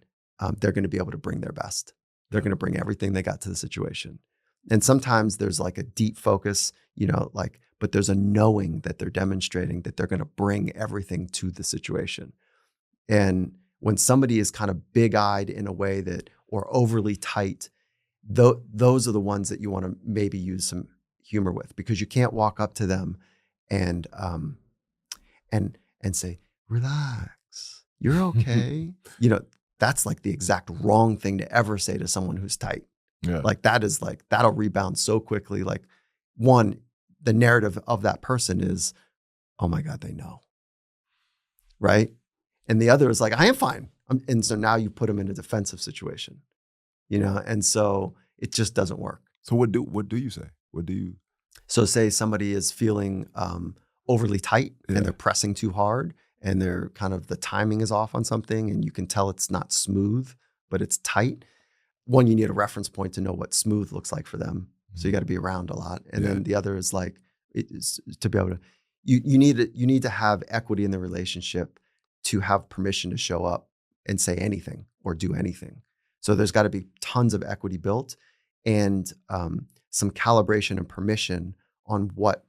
they're going to be able to bring their best. They're going to bring everything they got to the situation. And sometimes there's like a deep focus, you know, like, but there's a knowing that they're demonstrating that they're going to bring everything to the situation. And when somebody is kind of big-eyed in a way that, or overly tight, those are the ones that you want to maybe use some humor with, because you can't walk up to them and say, relax, you're okay. You know, that's like the exact wrong thing to ever say to someone who's tight. Yeah. Like that is like, that'll rebound so quickly. Like, one, the narrative of that person is, oh my God, they know. Right. And the other is like, I am fine. And so now you put them in a defensive situation, you know? And so it just doesn't work. So what do you say? What do you? So say somebody is feeling overly tight and they're pressing too hard and they're kind of, the timing is off on something and you can tell it's not smooth, but it's tight. One, you need a reference point to know what smooth looks like for them. So you got to be around a lot. And then the other is like, it is to be able to, you need to have equity in the relationship to have permission to show up and say anything or do anything. So there's got to be tons of equity built and some calibration and permission on what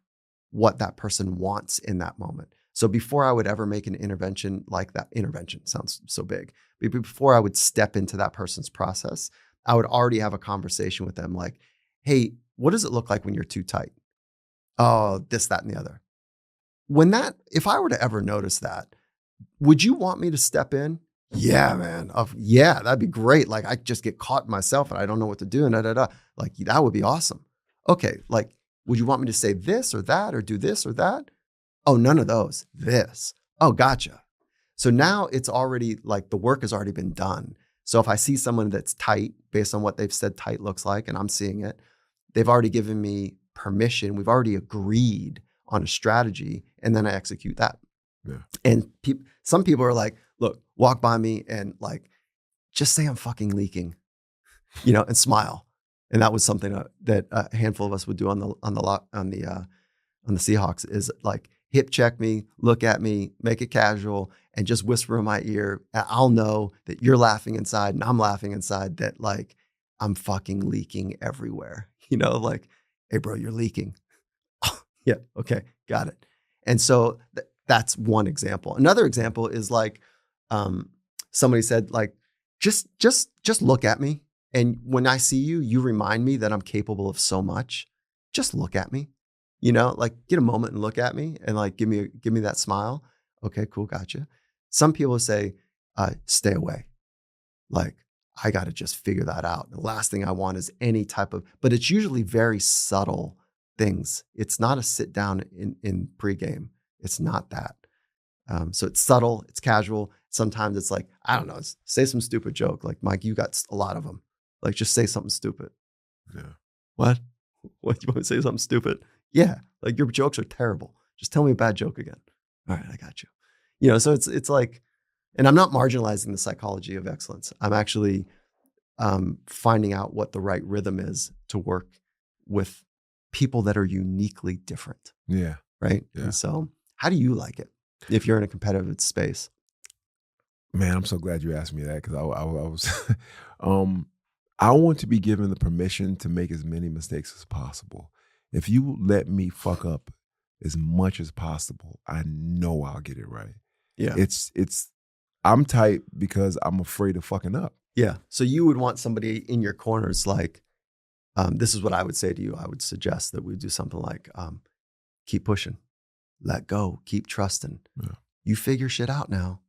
that person wants in that moment. So before I would ever make an intervention like that, intervention sounds so big, but before I would step into that person's process, I would already have a conversation with them like, hey, what does it look like when you're too tight? Oh, this, that, and the other. If I were to ever notice that, would you want me to step in? Yeah, man. Yeah, that'd be great. Like I just get caught myself and I don't know what to do and Like that would be awesome. Okay, like, would you want me to say this or that or do this or that? Oh, none of those. This. Oh, gotcha. So now it's already like the work has already been done. So if I see someone that's tight based on what they've said tight looks like, and I'm seeing it, they've already given me permission. We've already agreed on a strategy, and then I execute that. Yeah. And some people are like, look, walk by me and like, just say I'm fucking leaking, you know, and smile. And that was something that a handful of us would do on the Seahawks is like hip check me, look at me, make it casual, and just whisper in my ear. I'll know that you're laughing inside and I'm laughing inside, that like I'm fucking leaking everywhere. You know, like, hey bro, you're leaking. Yeah, okay, got it. And so that's one example. Another example is like somebody said like, just look at me. And when I see you, you remind me that I'm capable of so much. Just look at me, you know, like get a moment and look at me and like, give me that smile. Okay, cool. Gotcha. Some people say, stay away. Like I got to just figure that out. The last thing I want is any type of, but it's usually very subtle things. It's not a sit down in pregame. It's not that. So it's subtle, it's casual. Sometimes it's like, I don't know, say some stupid joke. Like, Mike, you got a lot of them. Like, just say something stupid. Yeah. What? What, you want to say something stupid? Yeah. Like, your jokes are terrible. Just tell me a bad joke again. All right, I got you. You know, so it's like, And I'm not marginalizing the psychology of excellence. I'm actually finding out what the right rhythm is to work with people that are uniquely different. Yeah. Right. Yeah. And so how do you like it if you're in a competitive space? Man, I'm so glad you asked me that because I was, I want to be given the permission to make as many mistakes as possible. If you let me fuck up as much as possible, I know I'll get it right. Yeah. I'm tight because I'm afraid of fucking up. Yeah. So you would want somebody in your corners like, this is what I would say to you. I would suggest that we do something like, keep pushing, let go, keep trusting. Yeah. You figure shit out now.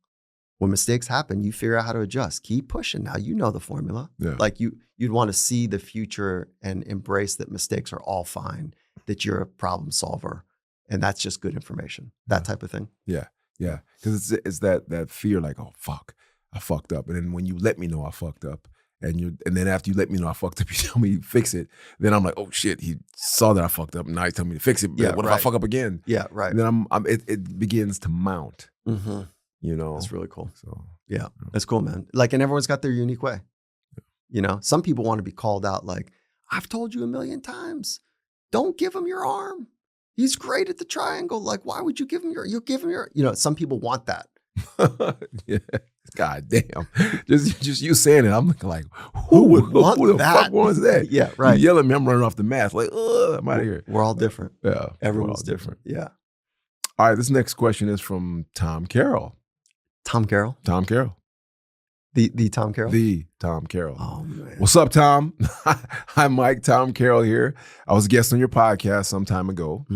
When mistakes happen, you figure out how to adjust. Keep pushing. Now you know the formula. Yeah. Like you'd want to see the future and embrace that mistakes are all fine, that you're a problem solver, and that's just good information. That type of thing. Yeah. Yeah. Because it's that fear like, oh fuck, I fucked up. And then when you let me know I fucked up, and then after you let me know I fucked up, you tell me fix it. Then I'm like, oh shit, he saw that I fucked up. And now he's telling me to fix it. Yeah, what if I fuck up again? Yeah, right. And then it begins to mount. Mm-hmm. You know, that's really cool. So yeah, that's cool, man. Like, and everyone's got their unique way. You know, some people want to be called out. Like, I've told you 1,000,000 times, don't give him your arm. He's great at the triangle. Like, why would you give him you'll give him your, some people want that. Yeah. God damn. Just you saying it, I'm like, who the fuck wants that? Yeah, right. You yelling at me, I'm running off the mat. Like, I'm out of here. We're all different. Yeah. Everyone's different. Yeah. All right, this next question is from Tom Carroll. Tom Carroll? Tom Carroll. The Tom Carroll? The Tom Carroll. Oh, man. What's up, Tom? Hi, Mike. Tom Carroll here. I was a guest on your podcast some time ago,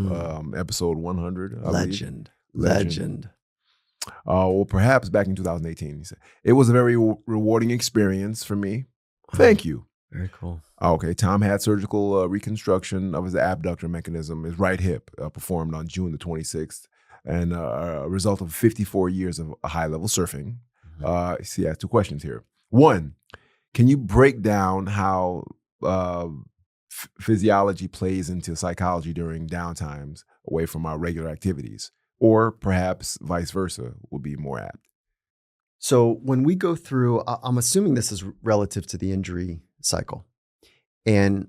episode 100. Legend. Well, perhaps back in 2018. He said, it was a very rewarding experience for me. Thank you. Very cool. Okay. Tom had surgical reconstruction of his abductor mechanism, his right hip, performed on June the 26th, and a result of 54 years of high-level surfing. See, I have two questions here. One, can you break down how physiology plays into psychology during downtimes away from our regular activities? Or perhaps vice versa would be more apt. So when we go through, I'm assuming this is relative to the injury cycle. And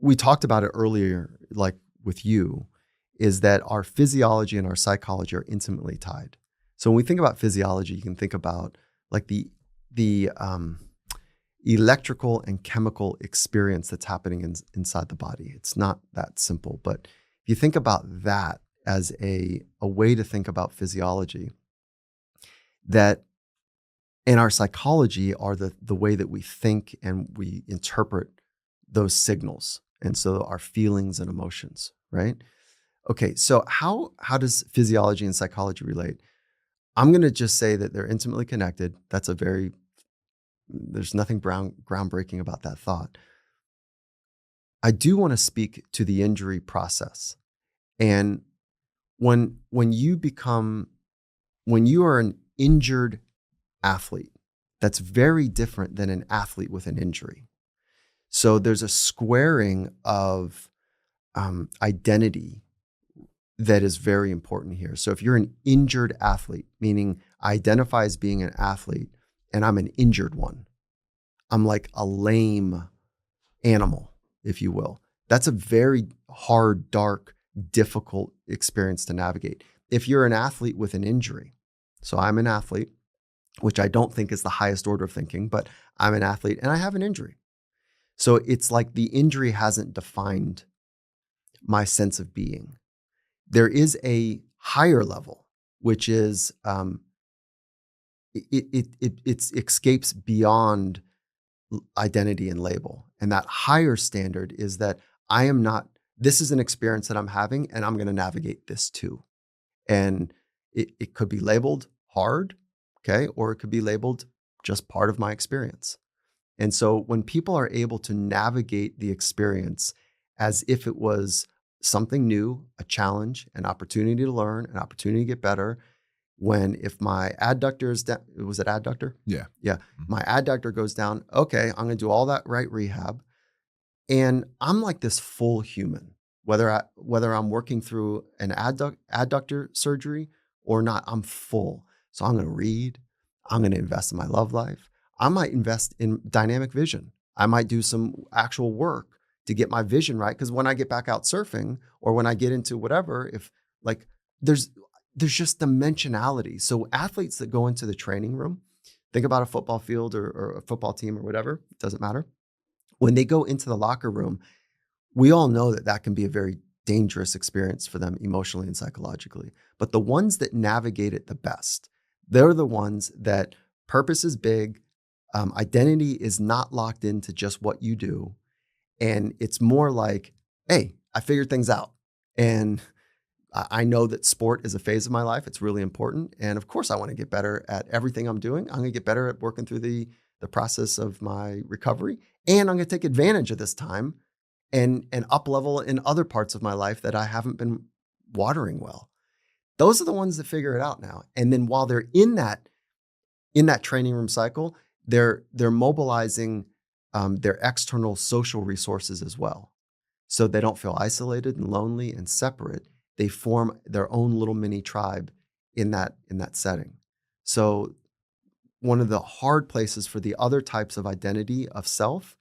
we talked about it earlier, like with you, is that our physiology and our psychology are intimately tied. So when we think about physiology, you can think about like the electrical and chemical experience that's happening inside the body. It's not that simple, but if you think about that as a way to think about physiology, that in our psychology are the way that we think and we interpret those signals. And so our feelings and emotions, right? Okay, so how does physiology and psychology relate? I'm going to just say that they're intimately connected. There's nothing groundbreaking about that thought. I do want to speak to the injury process. And when you are an injured athlete, that's very different than an athlete with an injury. So there's a squaring of identity that is very important here. So if you're an injured athlete, meaning I identify as being an athlete and I'm an injured one, I'm like a lame animal, if you will. That's a very hard, dark, difficult experience to navigate. If you're an athlete with an injury, so I'm an athlete, which I don't think is the highest order of thinking, but I'm an athlete and I have an injury. So it's like the injury hasn't defined my sense of being. There is a higher level, which is it escapes beyond identity and label. And that higher standard is that this is an experience that I'm having and I'm going to navigate this too. And it could be labeled hard, okay? Or it could be labeled just part of my experience. And so when people are able to navigate the experience as if it was something new, a challenge, an opportunity to learn, an opportunity to get better, if my adductor is down, was it adductor? Yeah. Yeah. My adductor goes down, okay, I'm going to do all that right rehab. And I'm like this full human, whether I'm working through an adductor surgery or not. I'm full. So I'm going to read. I'm going to invest in my love life. I might invest in dynamic vision. I might do some actual work to get my vision right. Because when I get back out surfing or when I get into whatever, if like there's just dimensionality. So athletes that go into the training room, think about a football field or a football team or whatever, it doesn't matter. When they go into the locker room, we all know that that can be a very dangerous experience for them emotionally and psychologically. But the ones that navigate it the best, they're the ones that purpose is big, identity is not locked into just what you do. And it's more like, hey, I figured things out. And I know that sport is a phase of my life. It's really important. And of course, I want to get better at everything I'm doing. I'm going to get better at working through the process of my recovery. And I'm going to take advantage of this time and up level in other parts of my life that I haven't been watering well. Those are the ones that figure it out now. And then while they're in that training room cycle, they're mobilizing their external social resources as well. So they don't feel isolated and lonely and separate. They form their own little mini tribe in that setting. So one of the hard places for the other types of identity of self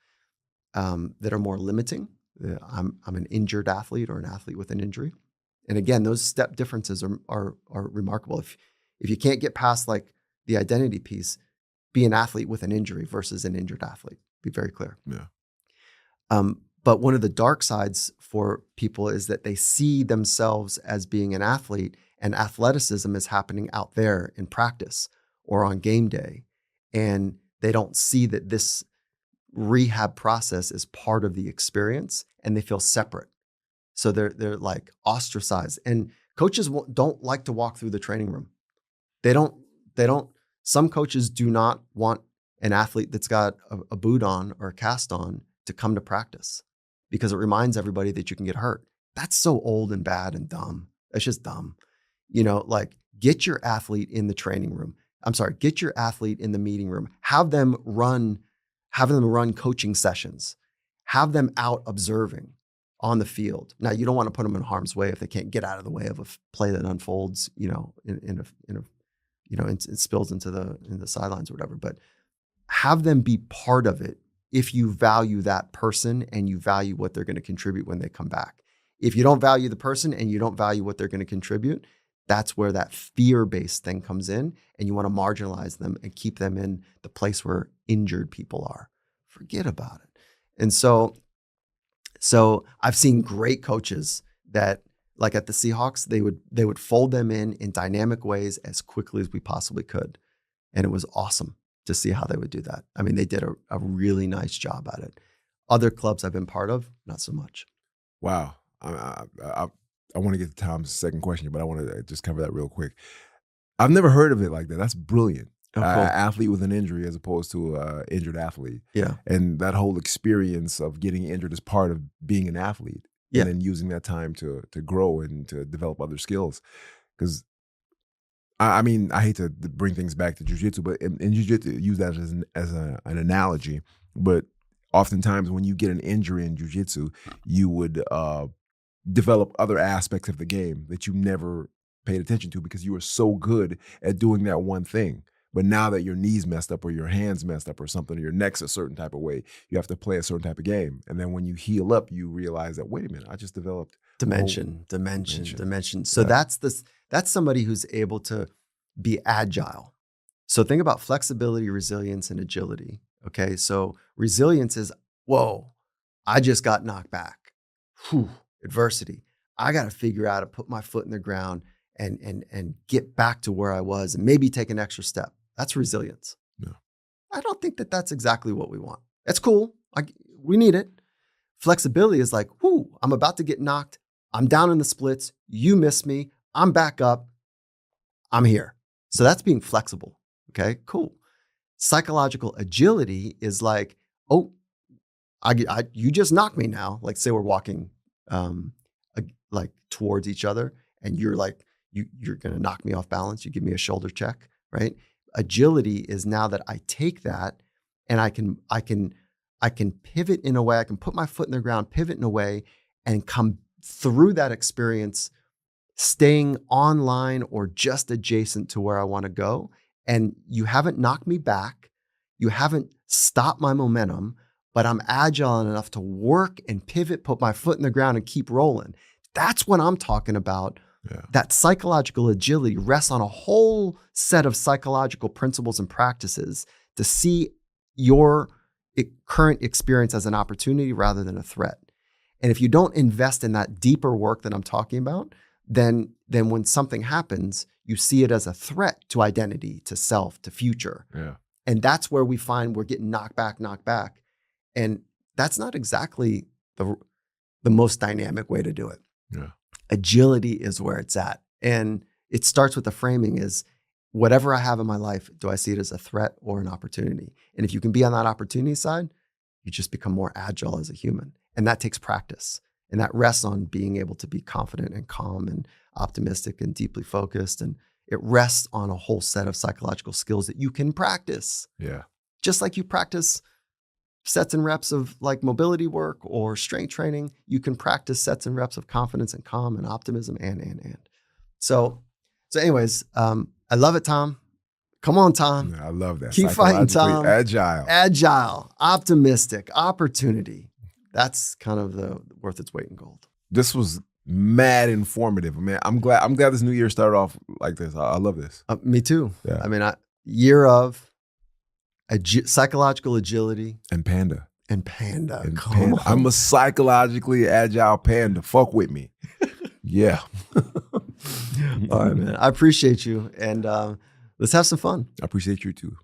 that are more limiting, I'm an injured athlete or an athlete with an injury. And again, those step differences are remarkable. If you can't get past like the identity piece, be an athlete with an injury versus an injured athlete. Be very clear. Yeah. But one of the dark sides for people is that they see themselves as being an athlete, and athleticism is happening out there in practice or on game day. And they don't see that this rehab process is part of the experience, and they feel separate. So they're like ostracized. And coaches don't like to walk through the training room. They don't, some coaches do not want an athlete that's got a boot on or a cast on to come to practice because it reminds everybody that you can get hurt. That's so old and bad and dumb. That's just dumb. Like get your athlete in the training room. Get your athlete in the meeting room. Have them run coaching sessions. Have them out observing on the field. Now, you don't want to put them in harm's way if they can't get out of the way of a play that unfolds, it spills into the sidelines or whatever. But have them be part of it if you value that person and you value what they're going to contribute when they come back. If you don't value the person and you don't value what they're going to contribute, that's where that fear-based thing comes in, and you want to marginalize them and keep them in the place where injured people are. Forget about it. And so I've seen great coaches that, like at the Seahawks, they would fold them in dynamic ways as quickly as we possibly could. And it was awesome to see how they would do that. I mean, they did a really nice job at it. Other clubs I've been part of, not so much. Wow. I want to get to Tom's second question, but I want to just cover that real quick. I've never heard of it like that. That's brilliant. Oh, cool. Athlete with an injury as opposed to an injured athlete. Yeah. And that whole experience of getting injured is part of being an athlete. Yeah. And then using that time to grow and to develop other skills. Because I hate to bring things back to jiu-jitsu, but in jiu-jitsu, use that as an analogy. But oftentimes when you get an injury in jiu-jitsu, you would develop other aspects of the game that you never paid attention to because you were so good at doing that one thing. But now that your knee's messed up or your hand's messed up or something, or your neck's a certain type of way, you have to play a certain type of game. And then when you heal up, you realize that, wait a minute, I just developed dimension. So yeah. That's somebody who's able to be agile. So think about flexibility, resilience, and agility. Okay. So resilience is, whoa, I just got knocked back. Whew, adversity. I got to figure out how to put my foot in the ground and get back to where I was and maybe take an extra step. That's resilience. Yeah. I don't think that that's exactly what we want. That's cool. We need it. Flexibility is like, whoo, I'm about to get knocked. I'm down in the splits. You miss me. I'm back up. I'm here. So that's being flexible. Okay, cool. Psychological agility is like, oh, you just knocked me now. Like say we're walking like towards each other and you're like, you're going to knock me off balance. You give me a shoulder check, right? Agility is now that I take that and I can pivot in a way. I can put my foot in the ground, pivot in a way, and come through that experience staying online or just adjacent to where I want to go. And you haven't knocked me back. You haven't stopped my momentum, but I'm agile enough to work and pivot, put my foot in the ground and keep rolling. That's what I'm talking about. Yeah. That psychological agility rests on a whole set of psychological principles and practices to see your current experience as an opportunity rather than a threat. And if you don't invest in that deeper work that I'm talking about, then when something happens, you see it as a threat to identity, to self, to future. Yeah. And that's where we find we're getting knocked back. And that's not exactly the most dynamic way to do it. Yeah. Agility is where it's at. And it starts with the framing is whatever I have in my life, do I see it as a threat or an opportunity? And if you can be on that opportunity side, you just become more agile as a human. And that takes practice. And that rests on being able to be confident and calm and optimistic and deeply focused. And it rests on a whole set of psychological skills that you can practice. Yeah. Just like you practice sets and reps of like mobility work or strength training, you can practice sets and reps of confidence and calm and optimism and. So anyways, I love it, Tom. Come on, Tom. I love that. Keep fighting, Tom. Agile, optimistic, opportunity. That's kind of the worth its weight in gold. This was mad informative, man. I'm glad this new year started off like this. I love this. Me too. Yeah. I mean, year of psychological agility and panda. Come on. I'm a psychologically agile panda. Fuck with me. Yeah. All right, man. I appreciate you. And let's have some fun. I appreciate you too.